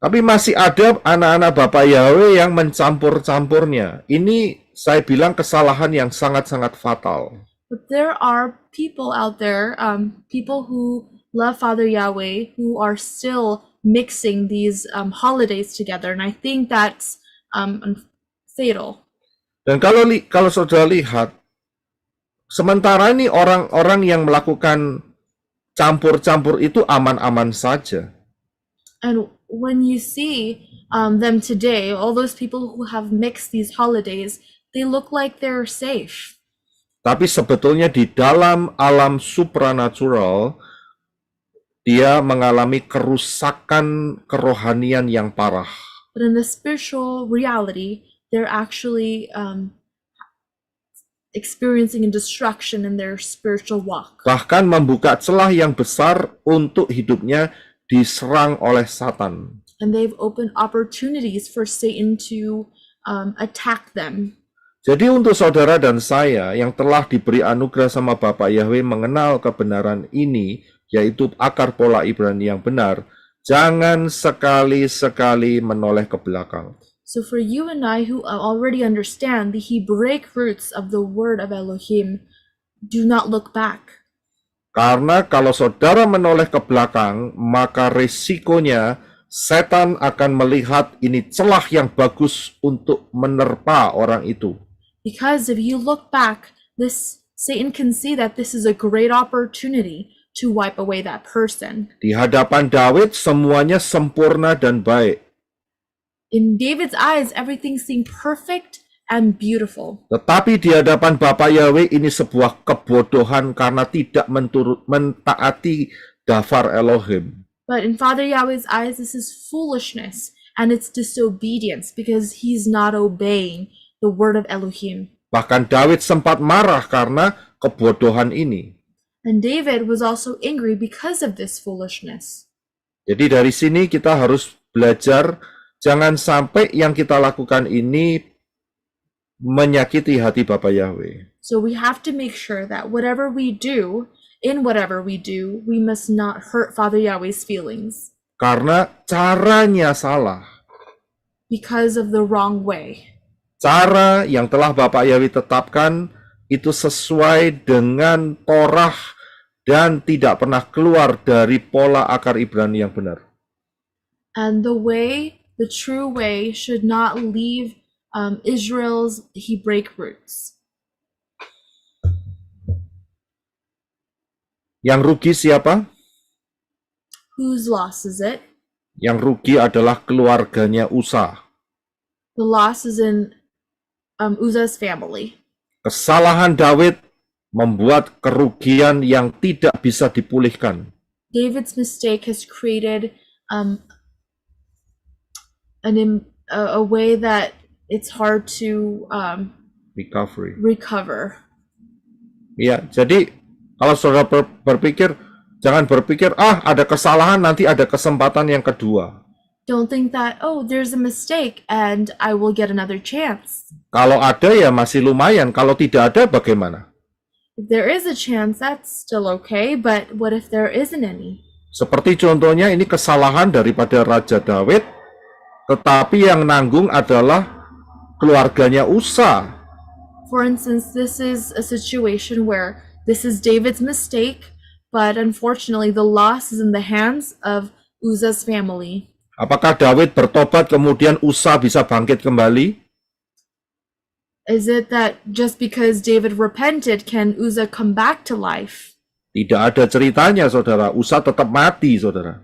Tapi masih ada anak-anak Bapak Yahweh yang mencampur-campurnya. Ini saya bilang kesalahan yang sangat-sangat fatal. But there are people out there, people who love Father Yahweh, who are still mixing these holidays together, and I think that's fatal. Dan kalau saudara lihat, sementara ini orang-orang yang melakukan campur-campur itu aman-aman saja. And when you see them today, all those people who have mixed these holidays, they look like they're safe. Tapi sebetulnya di dalam alam supranatural, dia mengalami kerusakan kerohanian yang parah. But in the spiritual reality, they're actually experiencing a destruction in their spiritual walk. Bahkan membuka celah yang besar untuk hidupnya diserang oleh Satan. And they've opened opportunities for Satan to attack them. Jadi untuk saudara dan saya yang telah diberi anugerah sama Bapak Yahweh mengenal kebenaran ini, yaitu akar pola Ibrani yang benar, jangan sekali-sekali menoleh ke belakang. So for you and I who already understand the Hebraic roots of the word of Elohim, do not look back. Karena kalau saudara menoleh ke belakang, maka resikonya setan akan melihat ini celah yang bagus untuk menerpa orang itu. Because if you look back, Satan can see that this is a great opportunity to wipe away that person. Di hadapan Daud semuanya sempurna dan baik. In David's eyes, everything seemed perfect and beautiful. Tetapi di hadapan Bapak Yahweh ini sebuah kebodohan karena tidak mentaati dafar Elohim. But in Father Yahweh's eyes, this is foolishness and it's disobedience because he's not obeying the word of Elohim. Bahkan Daud sempat marah karena kebodohan ini. And David was also angry because of this foolishness. Jadi dari sini kita harus belajar jangan sampai yang kita lakukan ini menyakiti hati Bapak Yahweh. So we have to make sure that whatever we do, we must not hurt Father Yahweh's feelings. Karena caranya salah. Because of the wrong way. Cara yang telah Bapak Yahweh tetapkan itu sesuai dengan Torah dan tidak pernah keluar dari pola akar Ibrani yang benar. And the true way should not leave Israel's Hebraic roots. Yang rugi siapa? Whose loss is it? Yang rugi adalah keluarganya Usa. The loss is in Uzzah's family. Kesalahan Daud membuat kerugian yang tidak bisa dipulihkan. David's mistake has created a way that it's hard to recover. Ya, jadi kalau saudara berpikir, jangan berpikir, ada kesalahan, nanti ada kesempatan yang kedua. Don't think that, there's a mistake and I will get another chance. Kalau ada ya masih lumayan, kalau tidak ada bagaimana? If there is a chance, that's still okay, but what if there isn't any? Seperti contohnya ini kesalahan daripada Raja Daud, tetapi yang nanggung adalah keluarganya Usa. For instance, this is a situation where this is David's mistake, but unfortunately the loss is in the hands of Uzzah's family. Apakah Daud bertobat kemudian Usa bisa bangkit kembali? Is it that just because David repented, can Uzzah come back to life? Tidak ada ceritanya, saudara. Usa tetap mati, saudara.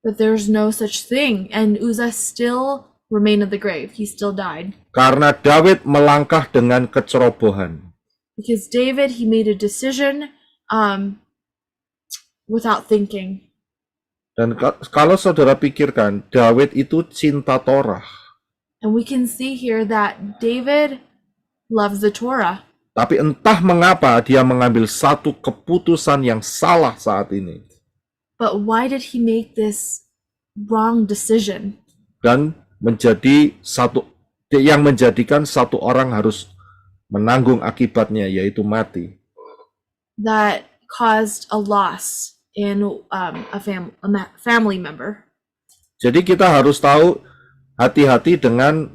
But there's no such thing, and Uzzah still remained in the grave. He still died. Karena Daud melangkah dengan kecerobohan. Because David, he made a decision without thinking. Dan kalau saudara pikirkan, Daud itu cinta Torah. And we can see here that David loves the Torah. Tapi entah mengapa dia mengambil satu keputusan yang salah saat ini. But why did he make this wrong decision? Dan menjadikan satu orang harus menanggung akibatnya, yaitu mati. that caused a loss in a family member. Jadi kita harus tahu hati-hati dengan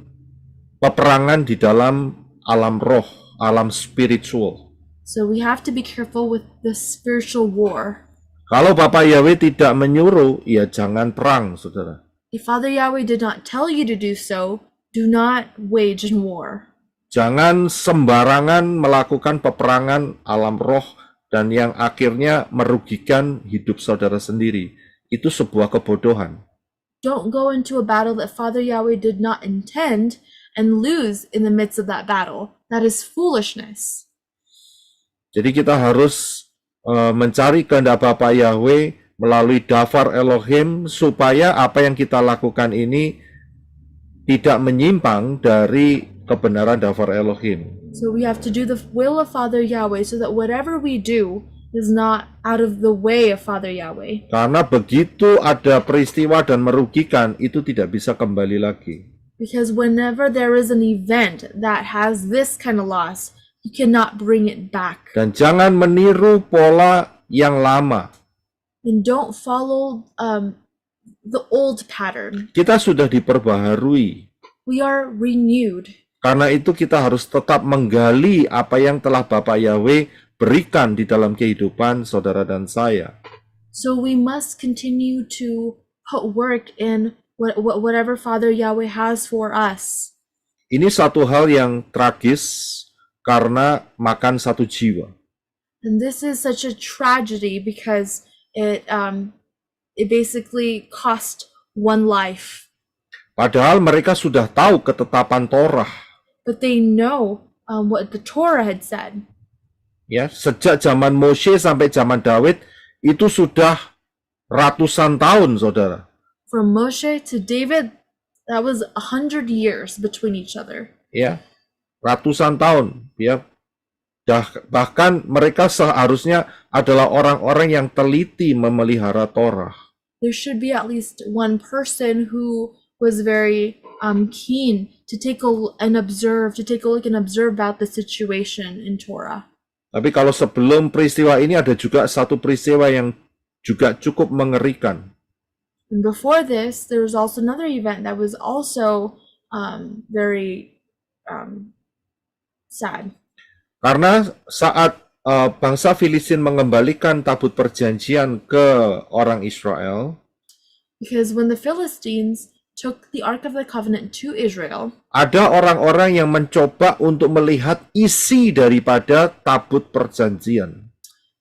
peperangan di dalam alam roh, alam spiritual. So we have to be careful with the spiritual war. Kalau Bapak Yahweh tidak menyuruh, ya jangan perang, saudara. If Father Yahweh did not tell you to do so, do not wage in war. Jangan sembarangan melakukan peperangan alam roh dan yang akhirnya merugikan hidup saudara sendiri. Itu sebuah kebodohan. Don't go into a battle that Father Yahweh did not intend and lose in the midst of that battle. That is foolishness. Jadi kita harus mencari kehendak Bapa Yahweh melalui dafar Elohim supaya apa yang kita lakukan ini tidak menyimpang dari kebenaran dafar Elohim. So we have to do the will of Father Yahweh so that whatever we do is not out of the way of Father Yahweh. Karena begitu ada peristiwa dan merugikan, itu tidak bisa kembali lagi. Because whenever there is an event that has this kind of loss, you cannot bring it back. Dan jangan meniru pola yang lama. And don't follow the old pattern. Kita sudah diperbaharui. We are renewed. Karena itu kita harus tetap menggali apa yang telah Bapak Yahweh berikan di dalam kehidupan saudara dan saya. So we must continue to put work in whatever Father Yahweh has for us. Ini satu hal yang tragis karena makan satu jiwa. And this is such a tragedy because it basically cost one life. Padahal mereka sudah tahu ketetapan Torah. But they know what the Torah had said. Ya, sejak zaman Moshe sampai zaman Daud itu sudah ratusan tahun, saudara. From Moshe to David, that was 100 years between each other. Ya, ratusan tahun. Ya, bahkan mereka seharusnya adalah orang-orang yang teliti memelihara Torah. There should be at least one person who was very keen to take a look and observe about the situation in Torah. Tapi kalau sebelum peristiwa ini ada juga satu peristiwa yang juga cukup mengerikan. And before this, there was also another event that was also very sad. Karena saat bangsa Filistin mengembalikan tabut perjanjian ke orang Israel, because when the Philistines took the Ark of the Covenant to Israel, ada orang-orang yang mencoba untuk melihat isi daripada tabut perjanjian.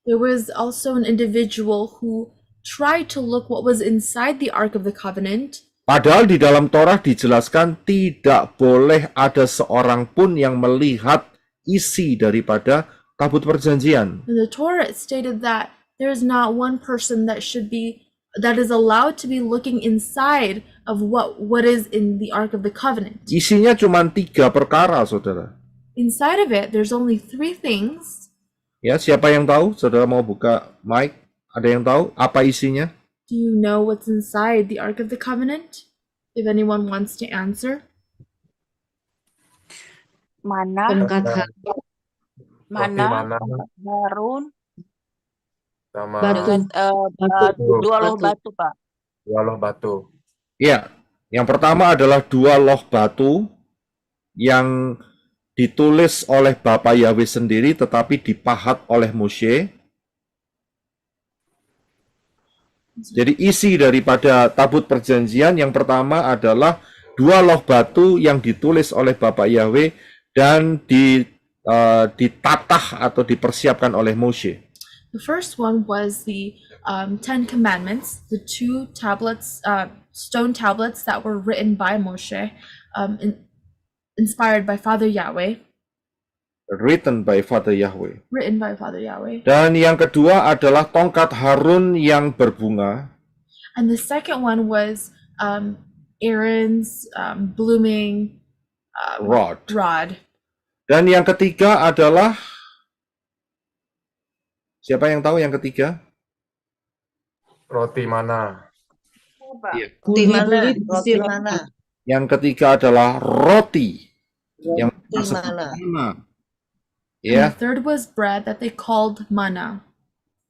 there was also an individual who tried to look what was inside the Ark of the Covenant. Padahal di dalam Torah dijelaskan tidak boleh ada seorang pun yang melihat isi daripada tabut perjanjian. In the Torah, it stated that there is not one person that is allowed to be looking inside of what is in the Ark of the Covenant. Isinya cuma 3 perkara, saudara. Inside of it, there's only 3 things. Ya, siapa yang tahu? Saudara mau buka mic? Ada yang tahu apa isinya? Do you know what's inside the Ark of the Covenant? If anyone wants to answer. Mana? Tongkat Mana? Harun? Sama batu. Dengan dua loh batu, Pak. 2 loh batu. Ya, yang pertama adalah 2 loh batu yang ditulis oleh Bapa Yahweh sendiri tetapi dipahat oleh Moshe. Jadi isi daripada tabut perjanjian yang pertama adalah 2 loh batu yang ditulis oleh Bapa Yahweh dan ditatah atau dipersiapkan oleh Moshe. The first one was the 10 Commandments, the 2 tablets, stone tablets that were written by Moshe, inspired by Father Yahweh. Written by Father Yahweh. Written by Father Yahweh. Dan yang kedua adalah tongkat Harun yang berbunga. And the second one was Aaron's blooming Rod. Dan yang ketiga adalah, siapa yang tahu yang ketiga? Roti mana? Roti mana? Yang ketiga adalah roti. Yang Roti mana? And Ya, the third was bread that they called manna.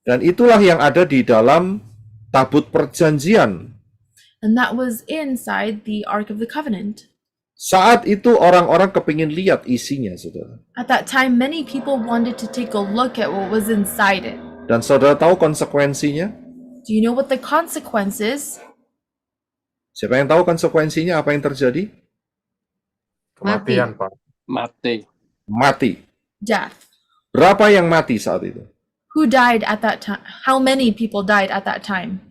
dan itulah yang ada di dalam tabut perjanjian. And that was inside the Ark of the Covenant. Saat itu orang-orang kepingin lihat isinya, saudara. At that time, many people wanted to take a look at what was inside it. Dan saudara tahu konsekuensinya? Do you know what the consequence is? Siapa yang tahu konsekuensinya, apa yang terjadi? Kematian, Pak. Mati. Death. Berapa yang mati saat itu? Who died at that time? How many people died at that time?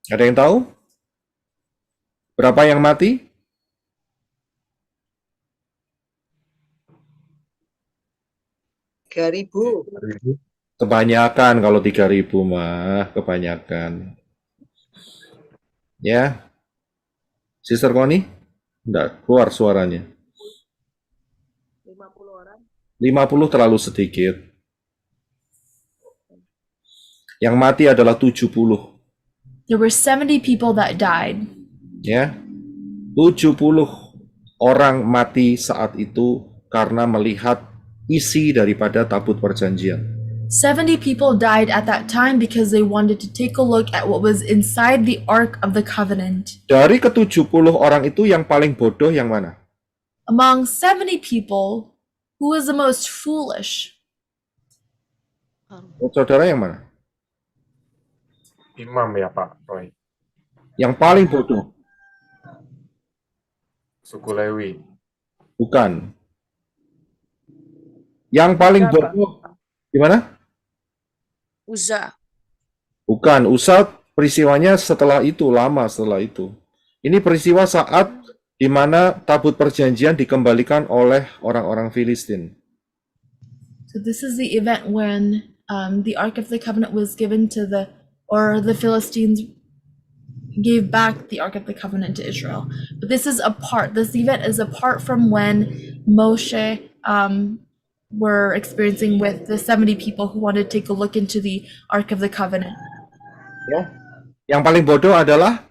Ada yang tahu? Berapa yang mati? Ribu. Kebanyakan kalau 3.000 mah, kebanyakan. Ya. Sister Connie? Enggak, keluar suaranya. 50 terlalu sedikit. Yang mati adalah 70. There were 70 people that died. Ya. 70 orang mati saat itu karena melihat isi daripada tabut perjanjian. 70 people died at that time because they wanted to take a look at what was inside the Ark of the Covenant. Dari ke-70 orang itu yang paling bodoh yang mana? Among 70 people, who was the most foolish? Saudara yang mana? Imam ya, Pak Roy. Yang paling bodoh? Suku Lewi. Bukan. Yang paling bodoh gimana? Uza. Bukan, Uza peristiwanya setelah itu, lama setelah itu. Ini peristiwa saat di mana tabut perjanjian dikembalikan oleh orang-orang Filistin. So this is the event when the Ark of the Covenant was given to the Philistines gave back the Ark of the Covenant to Israel. But this event is apart from when Moshe were experiencing with the 70 people who wanted to take a look into the Ark of the Covenant. Ya. Yang paling bodoh adalah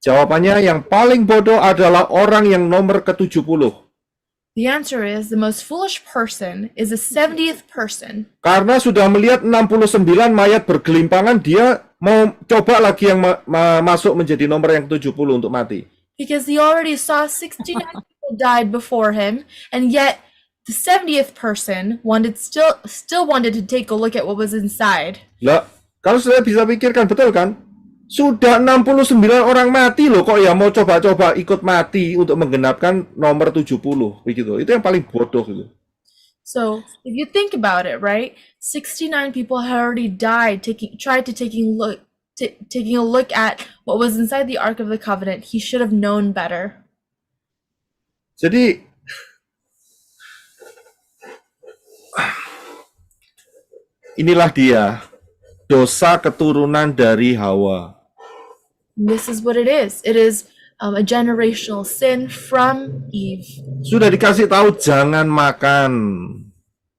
jawabannya yang paling bodoh adalah orang yang nomor ke-70. The answer is the most foolish person is the 70th person. Karena sudah melihat 69 mayat bergelimpangan, dia mau coba lagi yang masuk menjadi nomor yang 70 untuk mati. Because he already saw 69 people died before him, and yet the 70th person still wanted to take a look at what was inside. Lah, kalau saya bisa pikirkan, betul kan? Sudah 69 orang mati loh, kok ya mau coba-coba ikut mati untuk menggenapkan nomor 70 begitu. Itu yang paling bodoh gitu. So, if you think about it, right? 69 people had already died taking a look at what was inside the Ark of the Covenant. He should have known better. Jadi inilah dia dosa keturunan dari Hawa. This is what it is. It is a generational sin from Eve. Sudah dikasih tahu jangan makan.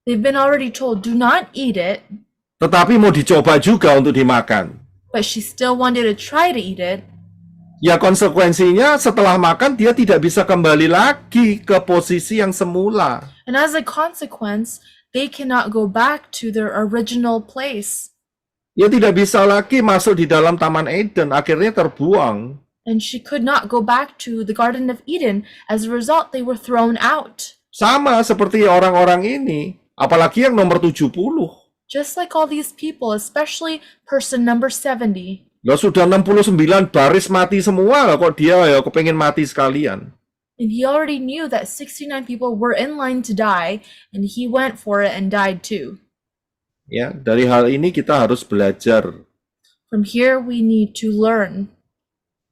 They've been already told, do not eat it. Tetapi mau dicoba juga untuk dimakan. But she still wanted to try to eat it. Ya konsekuensinya setelah makan dia tidak bisa kembali lagi ke posisi yang semula. And as a consequence, they cannot go back to their original place. Ya tidak bisa lagi masuk di dalam Taman Eden, akhirnya terbuang. And she could not go back to the Garden of Eden. As a result, they were thrown out. Sama seperti orang-orang ini, apalagi yang nomor 70. Just like all these people, especially person number 70. Lah sudah 69 baris mati semua lah, kok dia ya kepengen mati sekalian. And he already knew that 69 people were in line to die, and he went for it and died too. Ya, dari hal ini kita harus belajar. From here we need to learn.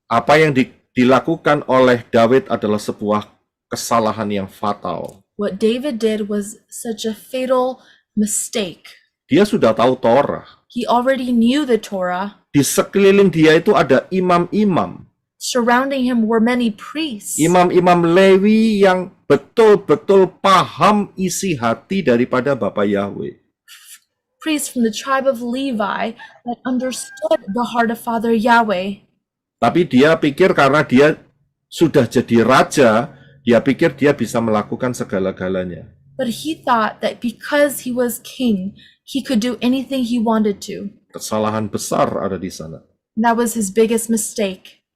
Apa yang dilakukan oleh Daud adalah sebuah kesalahan yang fatal. What David did was such a fatal mistake. Dia sudah tahu Torah. He already knew the Torah. Di sekeliling dia itu ada imam-imam. Surrounding him were many priests. Imam-imam Lewi yang betul-betul paham isi hati daripada Bapa Yahweh. Priests from the tribe of Levi that understood the heart of Father Yahweh. Tapi dia pikir karena dia sudah jadi raja, Dia pikir dia bisa melakukan segala-galanya. But he thought that because he was king, he could do anything he wanted to. Kesalahan besar ada di sana. And that was his biggest mistake.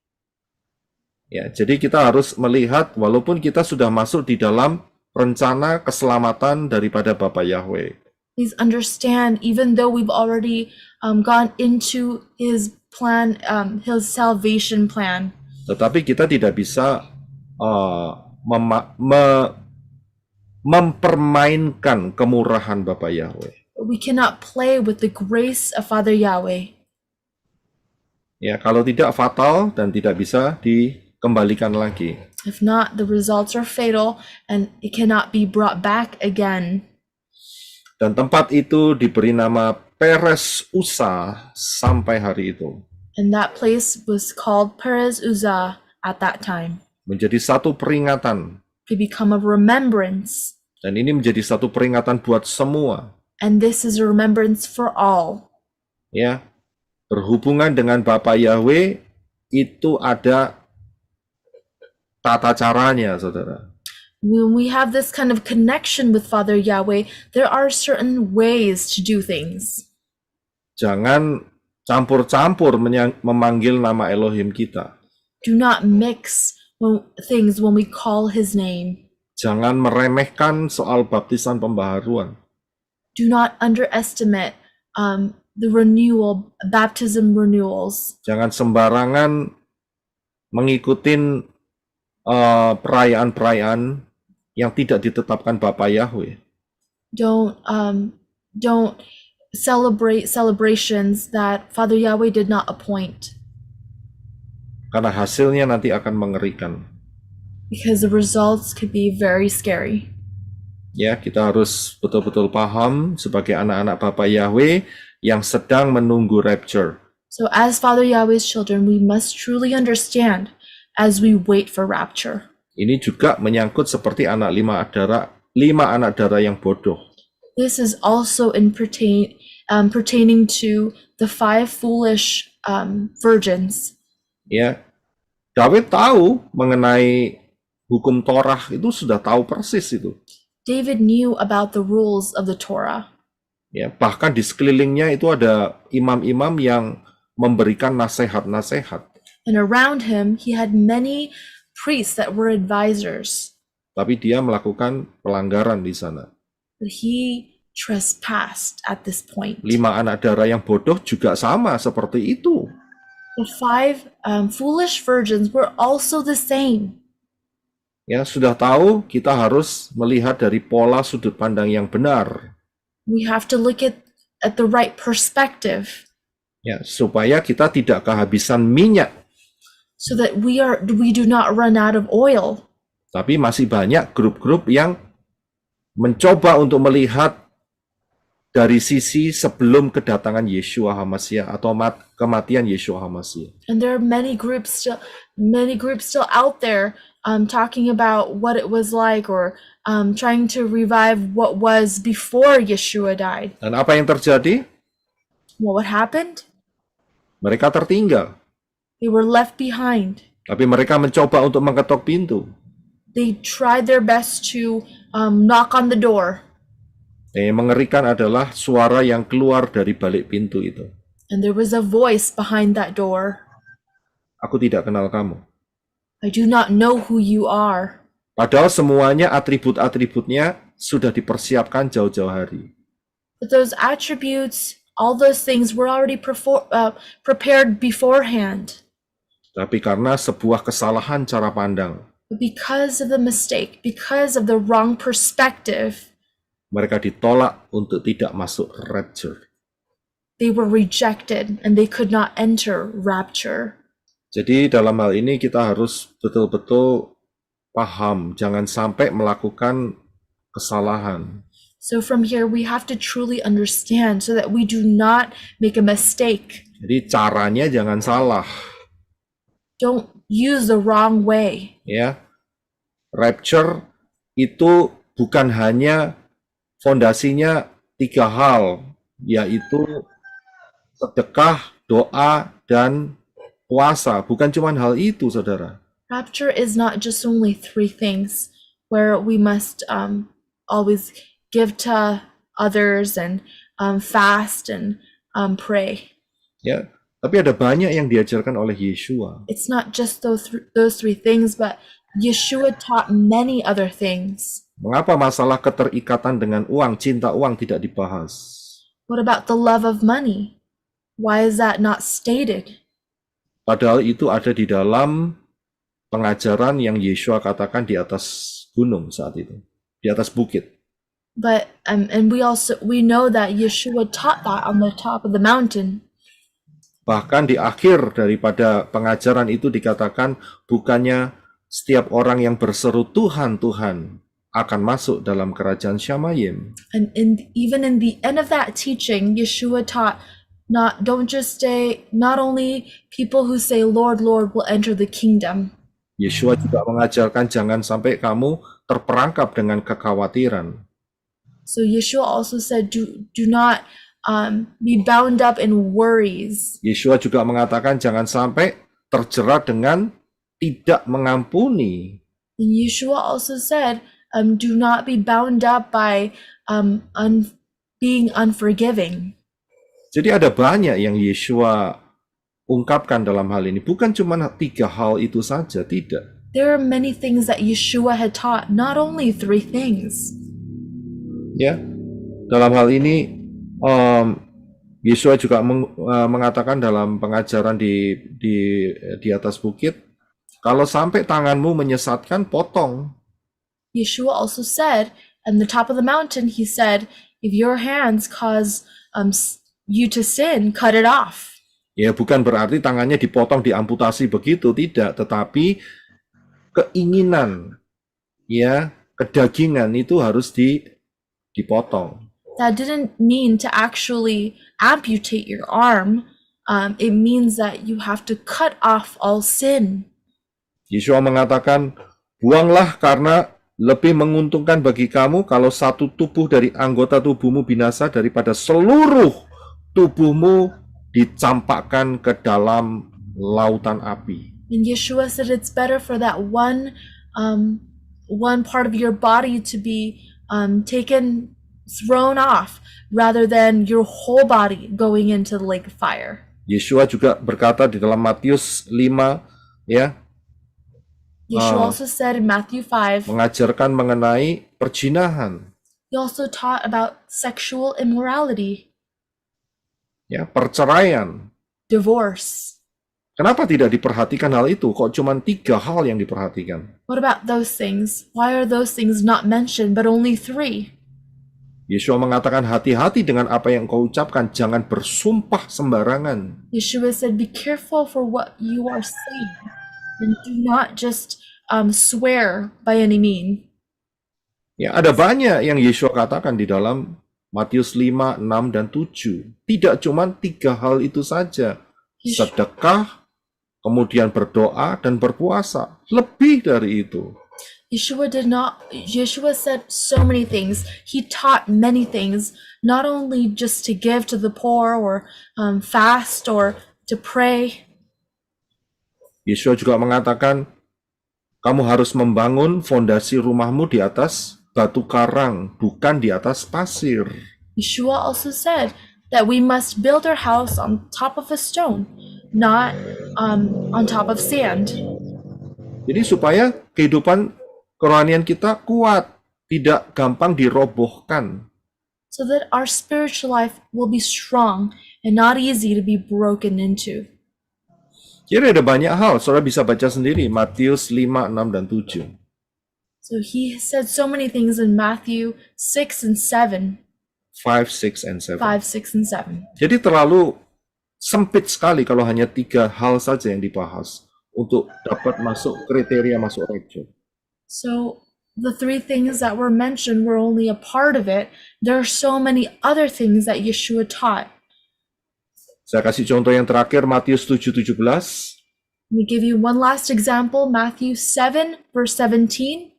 Ya, jadi kita harus melihat walaupun kita sudah masuk di dalam rencana keselamatan daripada Bapa Yahweh. Please understand, even though we've already gone into his plan, his salvation plan, Tetapi kita tidak bisa mempermainkan kemurahan Bapa Yahweh. we cannot play with the grace of Father Yahweh. Ya, kalau tidak fatal dan tidak bisa dikembalikan lagi. If not, the results are fatal and it cannot be brought back again. Dan tempat itu diberi nama Peres Usa sampai hari itu. And that place was called Perez Uzzah at that time. Menjadi satu peringatan. To become a remembrance. Dan ini menjadi satu peringatan buat semua. And this is a remembrance for all. Ya, berhubungan dengan Bapa Yahweh itu ada tata caranya, saudara. When we have this kind of connection with Father Yahweh, there are certain ways to do things. Jangan campur-campur memanggil nama Elohim kita. Do not mix things when we call his name. Jangan meremehkan soal baptisan pembaharuan. Do not underestimate the baptism renewals. Jangan sembarangan mengikutin perayaan-perayaan yang tidak ditetapkan Bapa Yahweh. Don't celebrate celebrations that Father Yahweh did not appoint. Karena hasilnya nanti akan mengerikan. Because the results could be very scary. Ya, kita harus betul-betul paham sebagai anak-anak Bapa Yahweh yang sedang menunggu rapture. So as Father Yahweh's children, we must truly understand as we wait for rapture. Ini juga menyangkut seperti lima anak darah yang bodoh. This is also pertaining to the 5 foolish virgins. Ya, Daud tahu mengenai hukum Torah, itu sudah tahu persis itu. David knew about the rules of the Torah. Ya, bahkan di sekelilingnya itu ada imam-imam yang memberikan nasihat-nasihat. And around him, he had many priests that were advisors. Tapi dia melakukan pelanggaran di sana. But he trespassed at this point. 5 anak darah yang bodoh juga sama seperti itu. The 5 foolish virgins were also the same. Ya, sudah tahu kita harus melihat dari pola sudut pandang yang benar. We have to look at the right perspective. Ya, supaya kita tidak kehabisan minyak. So that we do not run out of oil. Tapi masih banyak grup-grup yang mencoba untuk melihat dari sisi sebelum kedatangan Yeshua HaMashiach atau kematian Yeshua HaMashiach. And there are many groups still out there talking about what it was like or trying to revive what was before Yeshua died. Dan apa yang terjadi? Well, what happened? Mereka tertinggal. They were left behind. Tapi mereka mencoba untuk mengetok pintu. They tried their best to knock on the door. Yang mengerikan adalah suara yang keluar dari balik pintu itu. And there was a voice behind that door. Aku tidak kenal kamu. I do not know who you are. Padahal semuanya atribut-atributnya sudah dipersiapkan jauh-jauh hari. But those attributes, all those things were already prepared beforehand. Tapi karena sebuah kesalahan cara pandang, But because of the mistake, because of the wrong perspective, mereka ditolak untuk tidak masuk rapture. they were rejected and they could not enter rapture. Jadi dalam hal ini kita harus betul-betul paham, jangan sampai melakukan kesalahan. So from here, we have to truly understand so that we do not make a mistake. Jadi caranya jangan salah. Don't use the wrong way. Ya, rapture itu bukan hanya fondasinya 3 hal, yaitu sedekah, doa, dan puasa. Bukan cuma hal itu, saudara. Rapture is not just only three things where we must always give to others and fast and pray. Ya, tapi ada banyak yang diajarkan oleh Yeshua. It's not just those three things, but Yeshua taught many other things. Mengapa masalah keterikatan dengan uang, cinta uang tidak dibahas? What about the love of money? Why is that not stated? Padahal itu ada di dalam pengajaran yang Yeshua katakan di atas gunung saat itu, di atas bukit. But and we know that Yeshua taught that on the top of the mountain. Bahkan di akhir daripada pengajaran itu dikatakan bukannya setiap orang yang berseru Tuhan, Tuhan akan masuk dalam kerajaan Shamayim. And even in the end of that teaching, Yeshua taught don't just say not only people who say Lord, Lord will enter the kingdom. Yeshua juga mengajarkan jangan sampai kamu terperangkap dengan kekhawatiran. So Yeshua also said do not be bound up in worries. Yeshua juga mengatakan jangan sampai terjerat dengan tidak mengampuni. And Yeshua also said do not be bound up by being unforgiving. Jadi ada banyak yang Yeshua ungkapkan dalam hal ini. Bukan cuma 3 hal itu saja, tidak. There are many things that Yeshua had taught, not only 3 things. Ya, dalam hal ini Yeshua juga mengatakan dalam pengajaran di atas bukit, kalau sampai tanganmu menyesatkan, potong. Yeshua also said, at the top of the mountain, he said, if your hands cause you to sin, cut it off. Ya, bukan berarti tangannya dipotong, diamputasi begitu, tidak. Tetapi keinginan, ya, kedagingan itu harus dipotong. That didn't mean to actually amputate your arm. It means that you have to cut off all sin. Yeshua mengatakan, buanglah karena lebih menguntungkan bagi kamu kalau satu tubuh dari anggota tubuhmu binasa daripada seluruh tubuhmu dicampakkan ke dalam lautan api. And Yeshua said it's better for that one part of your body to be thrown off rather than your whole body going into the lake of fire. Yeshua juga berkata di dalam Matius 5, ya. Yeshua also said in Matthew 5, mengajarkan mengenai perzinahan. He also taught about sexual immorality. Ya, perceraian. Divorce. Kenapa tidak diperhatikan hal itu? Kok cuma 3 hal yang diperhatikan? What about those things? Why are those things not mentioned but only 3? Yeshua mengatakan hati-hati dengan apa yang kau ucapkan, jangan bersumpah sembarangan. Yeshua said, be careful for what you are saying, and do not just swear by any mean. Ya, ada banyak yang Yeshua katakan di dalam Matius 5, 6, dan 7. Tidak cuma 3 hal itu saja. Sedekah, kemudian berdoa, dan berpuasa. Lebih dari itu. Yeshua said so many things. He taught many things, not only just to give to the poor or fast or to pray. Yeshua juga mengatakan, kamu harus membangun fondasi rumahmu di atas batu karang, bukan di atas pasir. Yeshua also said that we must build our house on top of a stone, not on top of sand. Jadi supaya kehidupan kerohanian kita kuat, tidak gampang dirobohkan. So that our spiritual life will be strong and not easy to be broken into. Jadi ada banyak hal, saudara bisa baca sendiri, Matius 5, 6, dan 7. So he said so many things in Matthew 6 and 7. 5, 6, and 7. 5, 6, and 7. Jadi terlalu sempit sekali kalau hanya 3 hal saja yang dibahas untuk dapat masuk kriteria masuk rapture. So the 3 things that were mentioned were only a part of it. There are so many other things that Yeshua taught. Saya kasih contoh yang terakhir, Matius 7:17. Let me give you one last example, Matthew 7, verse 17.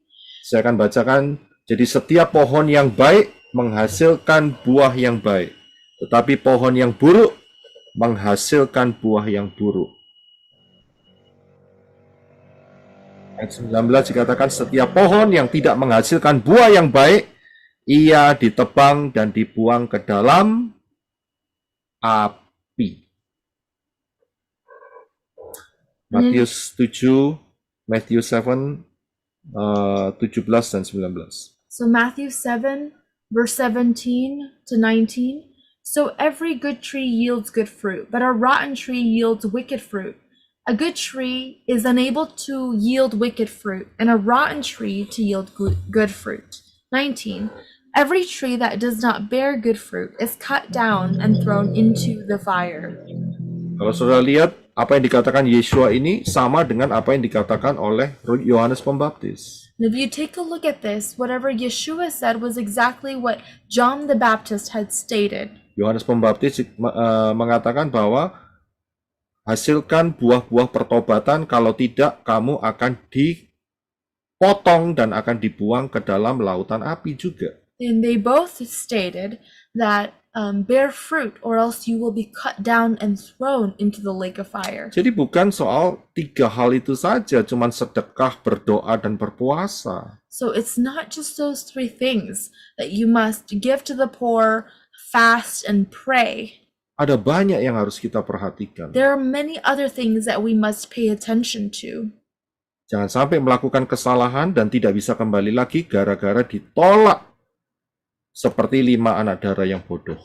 Saya akan bacakan, jadi setiap pohon yang baik menghasilkan buah yang baik, tetapi pohon yang buruk menghasilkan buah yang buruk. Ayat 19 dikatakan setiap pohon yang tidak menghasilkan buah yang baik, ia ditebang dan dibuang ke dalam api. Matius 7, Matius 7, 17 dan 19. So Matthew 7, verse 17 to 19. So every good tree yields good fruit, but a rotten tree yields wicked fruit. A good tree is unable to yield wicked fruit, and a rotten tree to yield good fruit. 19. Every tree that does not bear good fruit is cut down and thrown into the fire. Kalau saudara lihat, apa yang dikatakan Yesua ini sama dengan apa yang dikatakan oleh Yohanes Pembaptis. And if you take a look at this, whatever Yeshua said was exactly what John the Baptist had stated. Yohanes Pembaptis mengatakan bahwa hasilkan buah-buah pertobatan, kalau tidak kamu akan dipotong dan akan dibuang ke dalam lautan api juga. And they both stated that bear fruit or else you will be cut down and thrown into the lake of fire. Jadi bukan soal 3 hal itu saja, cuman sedekah, berdoa, dan berpuasa. So it's not just those 3 things that you must give to the poor, fast, and pray. Ada banyak yang harus kita perhatikan. There are many other things that we must pay attention to. Jangan sampai melakukan kesalahan dan tidak bisa kembali lagi gara-gara ditolak seperti 5 anak dara yang bodoh.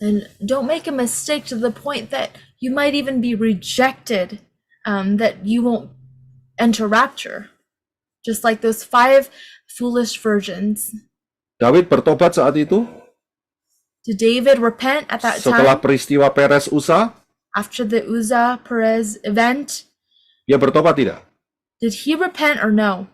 And don't make a mistake to the point that you might even be rejected, that you won't enter rapture. Just like those 5 foolish virgins. Daud bertobat saat itu. Did David repent at that Setelah time? peristiwa Perez Uzzah, After the Uzzah Perez event, dia bertobat tidak? did he repent or no?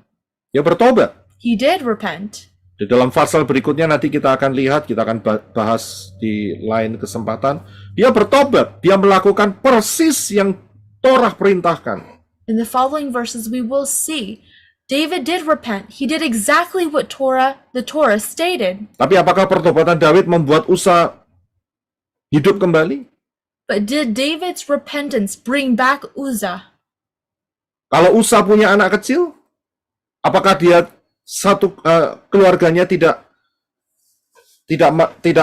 Dia bertobat. He did repent. Di dalam pasal berikutnya nanti kita akan lihat, kita akan bahas di lain kesempatan. Dia bertobat, dia melakukan persis yang Torah perintahkan. In the following verses we will see David did repent. He did exactly what the Torah stated. Tapi apakah pertobatan Daud membuat Uzzah hidup kembali? But did David's repentance bring back Uzzah? Kalau Uzzah punya anak kecil, apakah dia keluarganya tidak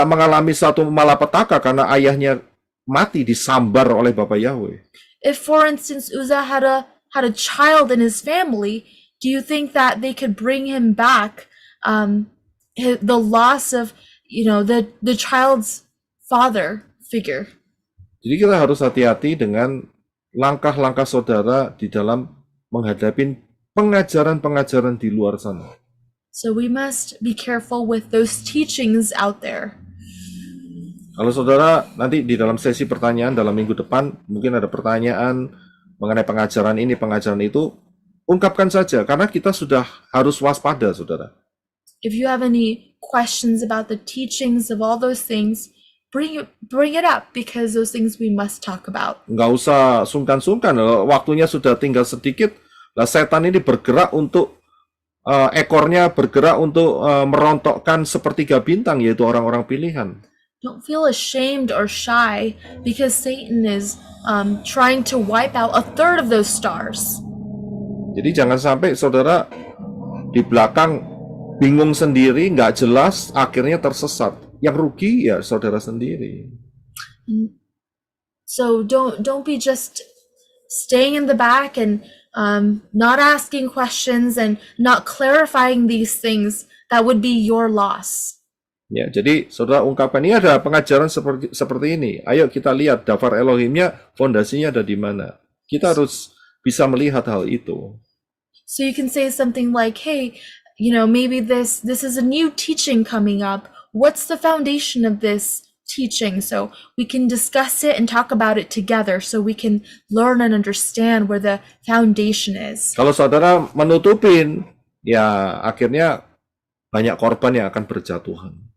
mengalami satu malapetaka karena ayahnya mati disambar oleh Bapak Yahweh? If, for instance, Uzzah had a child in his family, do you think that they could bring him back the loss of the child's father figure? Jadi kita harus hati-hati dengan langkah-langkah saudara di dalam menghadapi pengajaran-pengajaran di luar sana. So we must be careful with those teachings out there. Kalau saudara nanti di dalam sesi pertanyaan dalam minggu depan mungkin ada pertanyaan mengenai pengajaran ini, pengajaran itu, ungkapkan saja karena kita sudah harus waspada, saudara. If you have any questions about the teachings of all those things, bring it up because those things we must talk about. Nggak usah sungkan-sungkan, waktunya sudah tinggal sedikit. Lah setan ini bergerak untuk ekornya bergerak untuk merontokkan sepertiga bintang, yaitu orang-orang pilihan. Don't feel ashamed or shy because Satan is trying to wipe out 1/3 of those stars. Jadi jangan sampai saudara di belakang bingung sendiri, nggak jelas, akhirnya tersesat. Yang rugi ya saudara sendiri. So don't be just staying in the back and not asking questions and not clarifying these things. That would be your loss. Ya, jadi saudara ungkapkan ini ada pengajaran seperti ini. Ayo kita lihat daftar Elohimnya, fondasinya ada di mana. Kita harus bisa melihat hal itu. So you can say something like, "Hey, maybe this is a new teaching coming up. What's the foundation of this teaching?" So we can discuss it and talk about it together so we can learn and understand where the foundation is. Kalau saudara menutupin, ya akhirnya banyak korban yang akan berjatuhan.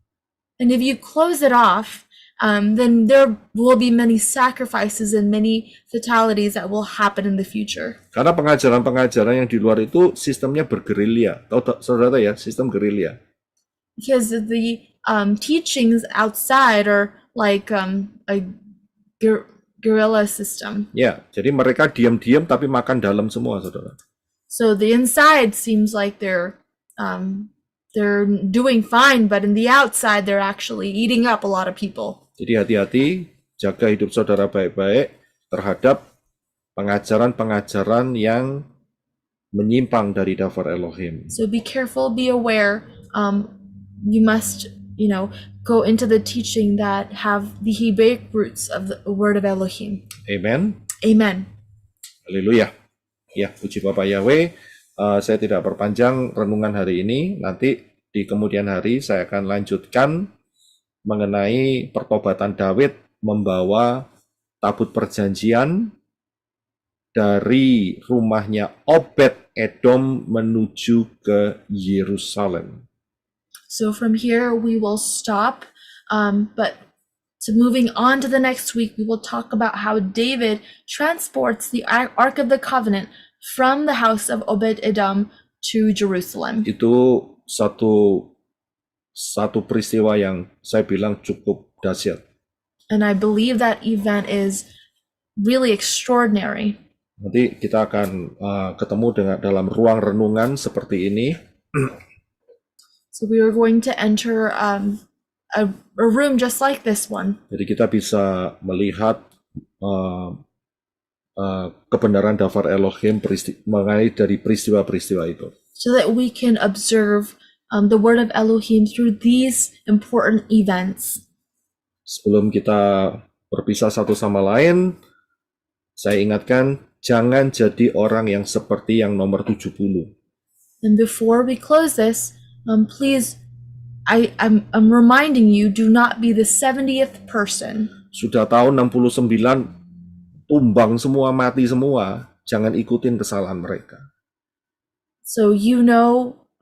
And if you close it off, then there will be many sacrifices and many fatalities that will happen in the future. Karena pengajaran-pengajaran yang di luar itu sistemnya bergerilya. Tahu saudara ya, sistem gerilya. Because the teachings outside are like a guerrilla system. Ya, jadi mereka diam-diam tapi makan dalam semua, saudara. So the inside seems like they're doing fine, but in the outside they're actually eating up a lot of people. Jadi hati-hati, jaga hidup saudara baik-baik terhadap pengajaran-pengajaran yang menyimpang dari daftar Elohim. So be careful, be aware. You must, go into the teaching that have the Hebraic roots of the word of Elohim. Amen. Amen. Haleluya. Ya, puji Bapak Yahweh. Saya tidak perpanjang renungan hari ini. Nanti di kemudian hari saya akan lanjutkan mengenai pertobatan Daud membawa tabut perjanjian dari rumahnya Obed Edom menuju ke Yerusalem. So from here we will stop, but moving on to the next week, we will talk about how David transports the Ark of the Covenant from the house of Obed Edom to Jerusalem. Itu satu peristiwa yang saya bilang cukup dahsyat. And I believe that event is really extraordinary. Nanti kita akan ketemu dengan dalam ruang renungan seperti ini. So we are going to enter a room just like this one. Jadi kita bisa melihat kebenaran daftar Elohim mengenai dari peristiwa-peristiwa itu. So that we can observe the word of Elohim through these important events. Sebelum kita berpisah satu sama lain, saya ingatkan, jangan jadi orang yang seperti yang nomor 70. And before we close this, please, I'm reminding you, do not be the 70th person. Sudah tahun 69, tumbang semua, mati semua, jangan ikutin kesalahan mereka. So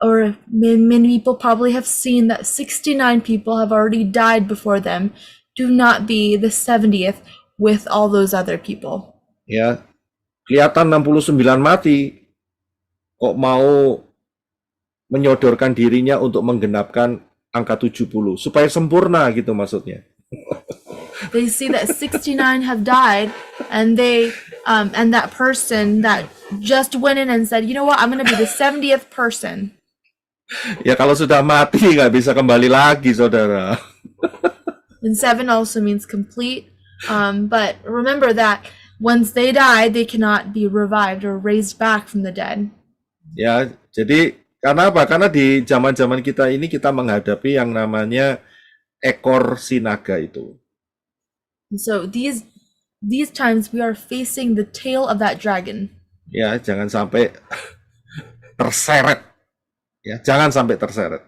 or many people probably have seen that 69 people have already died before them. Do not be the 70th with all those other people. Ya, kelihatan 69 mati, kok mau menyodorkan dirinya untuk menggenapkan angka 70 supaya sempurna gitu maksudnya. They see that 69 have died, and and that person that just went in and said, you know what, I'm going to be the 70th person. Ya kalau sudah mati nggak bisa kembali lagi, saudara. And 7 also means complete. But remember that once they die, they cannot be revived or raised back from the dead. Ya, jadi karena apa? Karena di zaman-zaman kita ini kita menghadapi yang namanya ekor sinaga itu. So these times we are facing the tail of that dragon. Ya, jangan sampai terseret. Ya, jangan sampai terseret.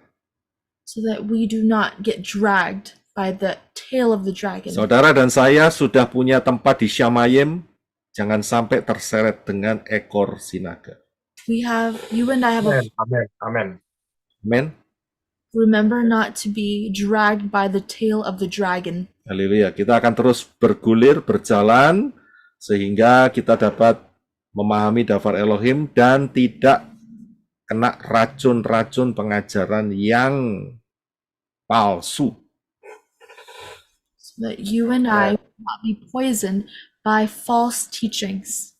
So that we do not get dragged by the tail of the dragon. Saudara dan saya sudah punya tempat di Shamayim, jangan sampai terseret dengan ekor sinaga. You and I have Amen. Amen. Remember not to be dragged by the tail of the dragon. Haleluya. Kita akan terus bergulir, berjalan, sehingga kita dapat memahami daftar Elohim dan tidak kena racun-racun pengajaran yang palsu. So that you and I will not be poisoned by false teachings.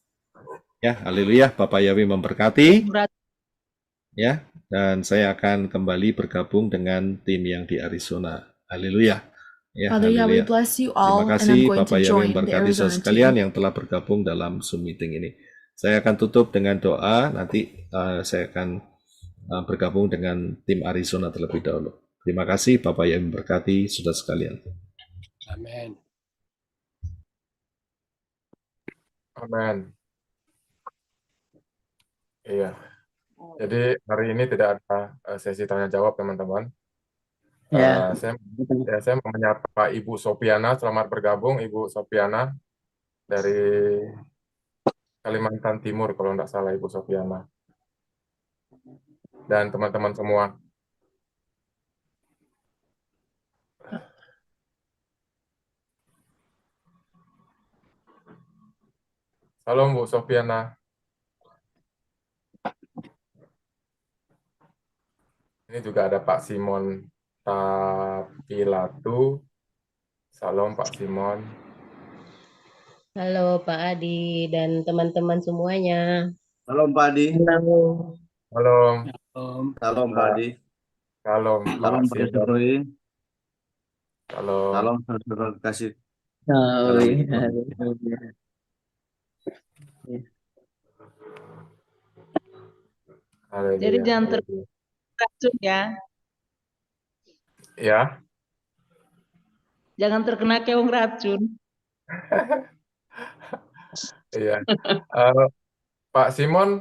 Ya, haleluya. Bapak Yahweh memberkati. Ya, dan saya akan kembali bergabung dengan tim yang di Arizona. Haleluya. Ya, Father Yahweh haleluya. bless you all, Terima and I'm kasih going Bapak to Yahweh join the memberkati saudara Arizona sekalian team. yang telah bergabung dalam Zoom meeting ini. Saya akan tutup dengan doa, nanti saya akan bergabung dengan tim Arizona terlebih dahulu. Terima kasih Bapak Yahweh memberkati saudara sekalian. Amin. Amin. Iya. Jadi hari ini tidak ada sesi tanya jawab, teman-teman. Ya. Saya mau menyapa Ibu Sopiana. Selamat bergabung, Ibu Sopiana, dari Kalimantan Timur, kalau tidak salah, Ibu Sopiana. Dan teman-teman semua. Salam, Bu Sopiana. Ini juga ada Pak Simon Tapilatu. Salam Pak Simon. Halo Pak Adi dan teman-teman semuanya. Salam Pak Adi. Halo. Salam. Salam Pak Adi. Salam Salam Pak Pak Simon. Suroi. Salam. Salam saudara kasih. Oh, Dalam iya. Tuhan. Jadi Haleluya. jangan terracun ya. Ya. Jangan terkena keong racun. Iya. Pak Simon,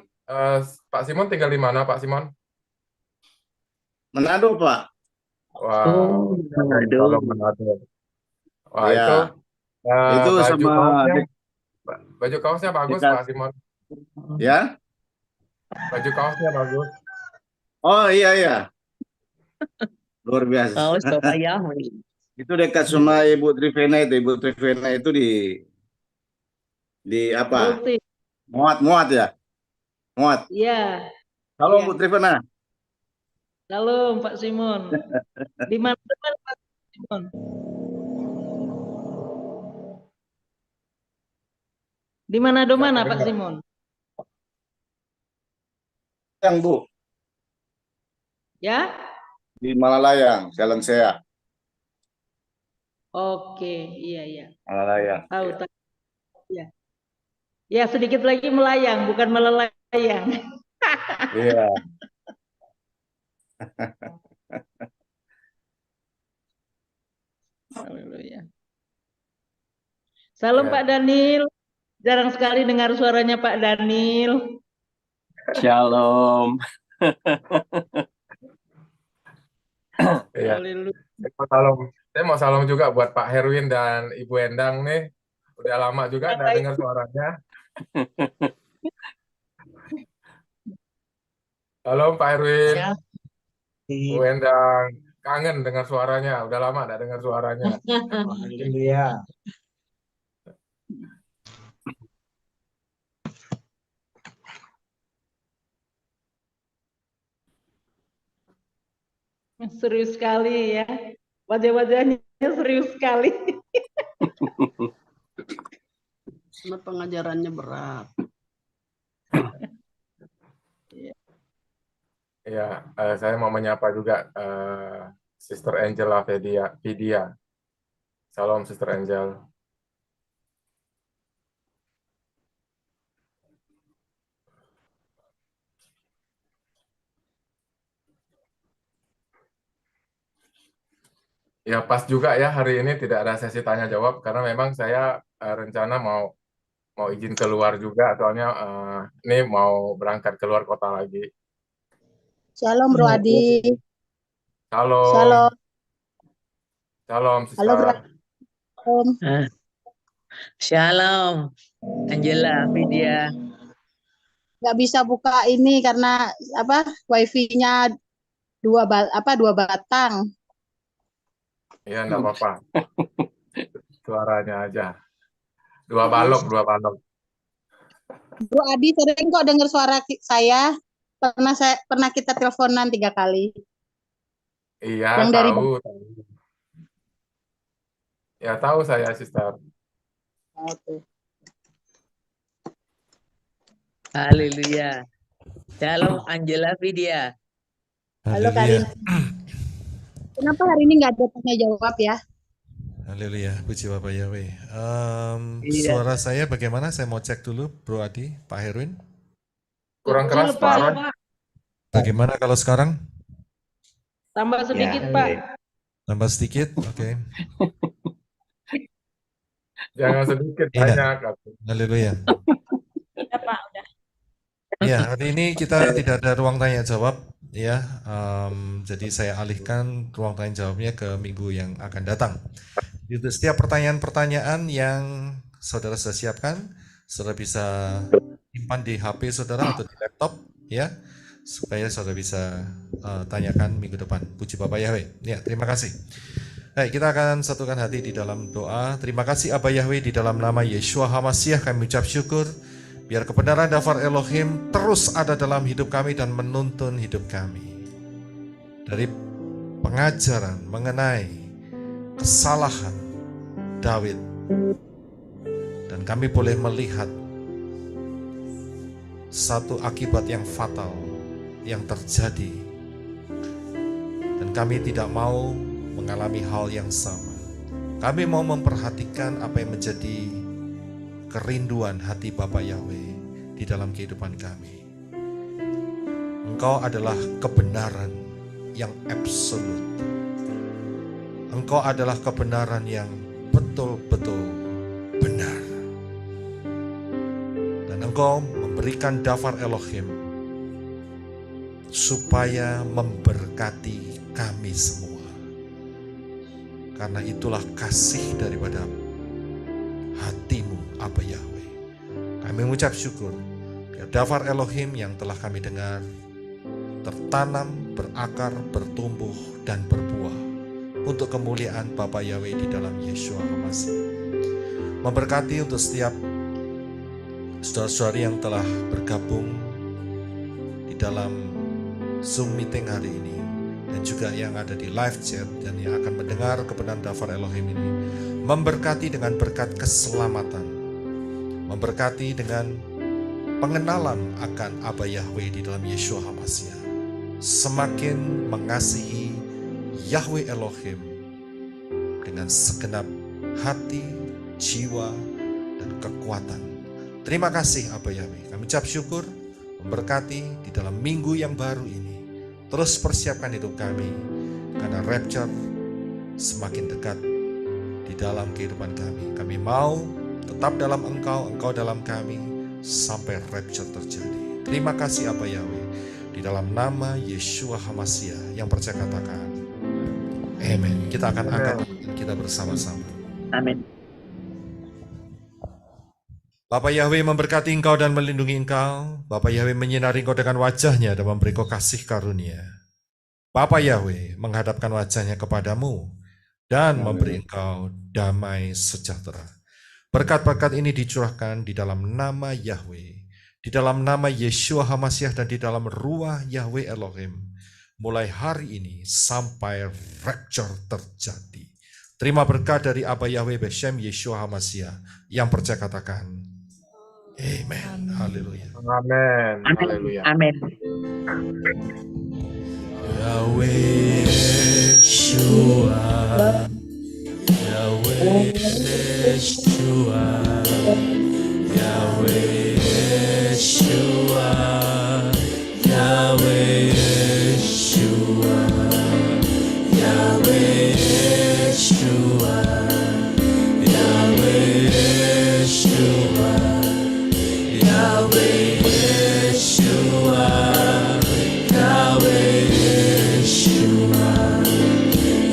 Pak Simon tinggal di mana, Pak Simon? Manado Pak. Wah, Oh, Manado. kalau Manado. Wah, Ya. itu Itu baju sama kaosnya bagus, dekat. Pak Simon. Ya. Baju kaosnya bagus. Oh iya. Luar biasa. Oh, Bapak Yahweh. Itu dekat sama Ibu Trivena itu. Ibu Trivena itu di apa? Multi. Muat ya. Muat. Iya. Halo Iya. Bu Trivena. Halo Pak Simon. Di mana Pak Simon? Di Manado mana Pak Simon? Yang Bu. Ya? Di Malalayang, Jalan Sea. Oke, iya. Malalayang. Tahu. Ya. Ya, sedikit lagi melayang, bukan melelayang. Iya. Haleluya. Salam Ya. Pak Daniel. Jarang sekali dengar suaranya Pak Daniel. Shalom. Iya. Haleluya. Saya mau salam juga buat Pak Herwin dan Ibu Endang nih. Udah lama juga nggak dengar suaranya. Halo Pak Herwin. Ya. Bu Endang. Kangen dengar suaranya. Udah lama nggak dengar suaranya. Iya. Serius sekali ya. Wajah-wajahnya serius sekali. Karena pengajarannya berat. Iya, saya mau menyapa juga Sister Angela Vidya. Salam Sister Angel. Ya pas juga ya hari ini tidak ada sesi tanya jawab karena memang saya rencana mau izin keluar juga soalnya ini mau berangkat keluar kota lagi. Shalom Bro Adi. Shalom. Shalom. Shalom Halo Sister. Bro. Shalom. Shalom. Angela, Vidya. Nggak bisa buka ini karena apa? Wifi-nya dua batang. Iya enggak apa-apa. Suaranya aja. Dua balok. Bro Adi sering kok dengar suara saya. Pernah kita teleponan 3 kali. Iya, Yang dari tahu. Ya tahu saya, Sister. Oke. Haleluya. Shalom Angela Vidya. Halo Karin. Kenapa hari ini nggak ada tanya jawab ya? Haleluya, puji Bapak Yahweh. Iya. Suara saya bagaimana? Saya mau cek dulu, Bro Adi, Pak Herwin. Kurang keras, Pak Ron. Bagaimana kalau sekarang? Tambah sedikit, Pak. Tambah sedikit, oke. Jangan sedikit, Iya. banyak. Haleluya. Udah Pak, udah. Ya, hari ini kita tidak ada ruang tanya jawab, ya. Jadi saya alihkan ruang tanya jawabnya ke minggu yang akan datang. Jadi untuk setiap pertanyaan-pertanyaan yang saudara sudah siapkan, saudara bisa simpan di HP saudara atau di laptop, ya, supaya saudara bisa tanyakan minggu depan. Puji Bapak Yahweh. Ya, terima kasih. Baik, kita akan satukan hati di dalam doa. Terima kasih Abah Yahweh, di dalam nama Yeshua HaMashiach kami ucap syukur. Biar kebenaran Dafar Elohim terus ada dalam hidup kami dan menuntun hidup kami. Dari pengajaran mengenai kesalahan Daud. Dan kami boleh melihat satu akibat yang fatal yang terjadi, dan kami tidak mau mengalami hal yang sama. Kami mau memperhatikan apa yang menjadi kerinduan hati Bapa Yahweh di dalam kehidupan kami. Engkau adalah kebenaran yang absolut. Engkau adalah kebenaran yang betul-betul benar. Dan Engkau memberikan dafar Elohim supaya memberkati kami semua. Karena itulah kasih daripada hatimu, Abba Yahweh. Kami mengucap syukur biar dafar Elohim yang telah kami dengar tertanam, berakar, bertumbuh, dan berbuah untuk kemuliaan Bapa Yahweh di dalam Yeshua HaMashiach. Memberkati untuk setiap saudara-saudari yang telah bergabung di dalam Zoom meeting hari ini, dan juga yang ada di live chat dan yang akan mendengar kebenaran dafar Elohim ini. Memberkati dengan berkat keselamatan, memberkati dengan pengenalan akan Abba Yahweh di dalam Yeshua HaMashiach. Semakin mengasihi Yahweh Elohim dengan segenap hati, jiwa, dan kekuatan. Terima kasih Abba Yahweh. Kami ucap syukur, memberkati di dalam minggu yang baru ini. Terus persiapkan hidup kami, karena rapture semakin dekat di dalam kehidupan kami. Kami mau tetap dalam Engkau, Engkau dalam kami, sampai rapture terjadi. Terima kasih Abba Yahweh. Di dalam nama Yeshua HaMashiach yang percaya katakan amin. Kita akan angkat kita bersama-sama. Amin. Bapa Yahweh memberkati engkau dan melindungi engkau. Bapa Yahweh menyinari engkau dengan wajahnya dan memberi engkau kasih karunia. Bapa Yahweh menghadapkan wajahnya kepadamu dan memberi engkau damai sejahtera. Berkat-berkat ini dicurahkan di dalam nama Yahweh, di dalam nama Yeshua HaMashiach, dan di dalam ruah Yahweh Elohim, mulai hari ini sampai rapture terjadi. Terima berkat dari Abba Yahweh Beshem Yeshua HaMashiach. Yang percaya katakan amen. Haleluya. Amin. Haleluya. Amin. Yahweh Yeshua, Yahweh Yeshua, Yahweh Yeshua, Yahweh Yeshua, Yahweh Yeshua, Yahweh Yeshua, Yahweh Yeshua, Yahweh Yeshua,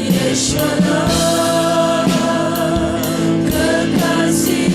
Yeshua kekasih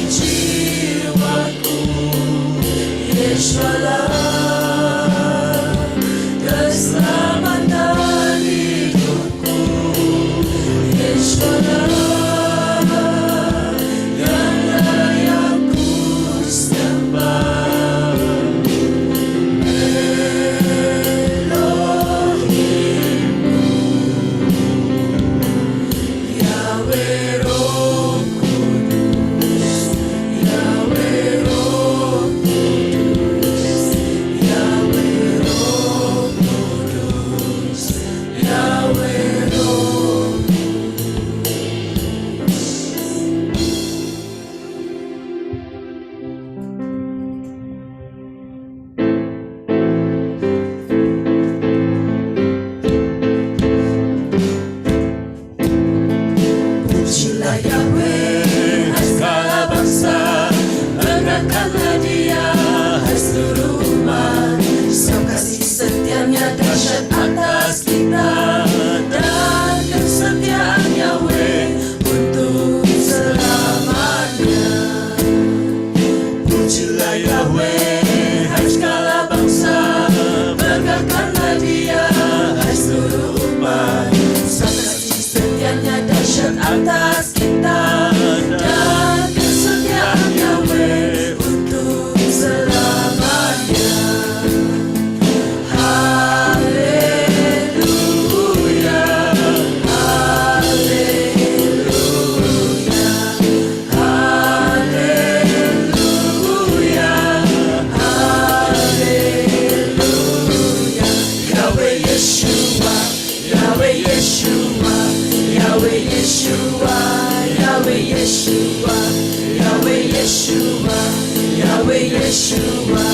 Yeshua,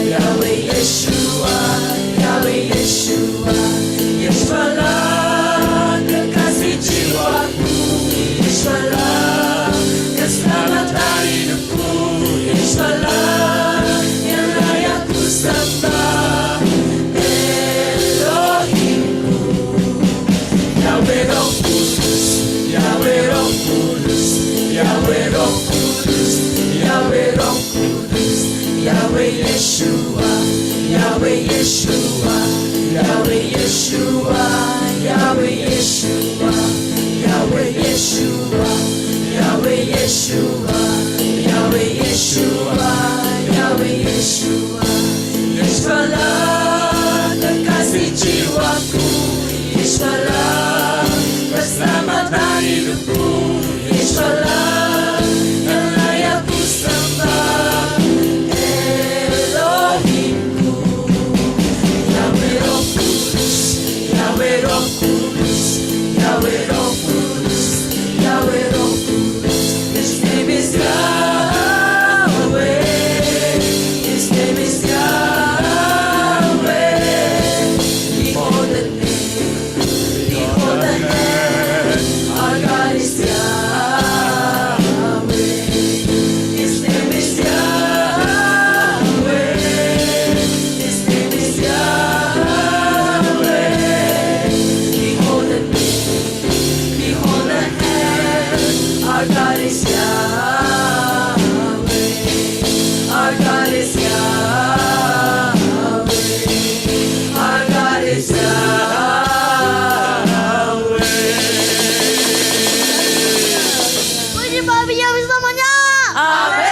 Yahweh Yeshua, Yahweh Yeshua, Yeshua kekasih jiwaku, Yeshua keselamatan hidupku, Yeshua yang layak ku sembah, Elohimku, Yahweh Roh Kudus, Yahweh Roh Kudus, Yahweh Roh Kudus, Yahweh Roh Kudus, Yahweh Yeshua, Yahweh Yeshua, Yahweh Yeshua, Yahweh Yeshua, Yahweh Yeshua, Yahweh Yeshua, Yahweh Yeshua, Yahweh Yeshua, Yeshua kekasih jiwaku, Yeshua keselamatan hidupku, Yeshua yang layak ku sembah, Elohimku, Yahweh Roh Kudus, Yahweh Roh Kudus, Yahweh Roh Kudus, Yahweh Roh Kudus. His name is Yahweh, His name is Yahweh. Behold the name, behold the hand, our God is Yahweh. His name is Yahweh, His name is Yahweh. Behold the name, behold the hand, our God is Yahweh. Our God is Yahweh. Our God is Yahweh. Puji Bapak yang selamanya. Amin.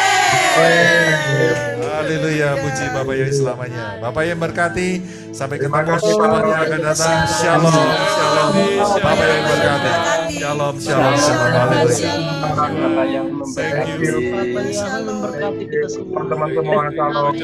Haleluya, puji Bapak yang selamanya. Bapak yang berkati, sampai ketemu Shabbat yang akan datang. Shalom, shalom. Bapak yang berkati. Shalom, shalom, shalom. Haleluya. Bapak yang memberkati. Bapak yang memberkati kita semua. Teman-teman, shalom.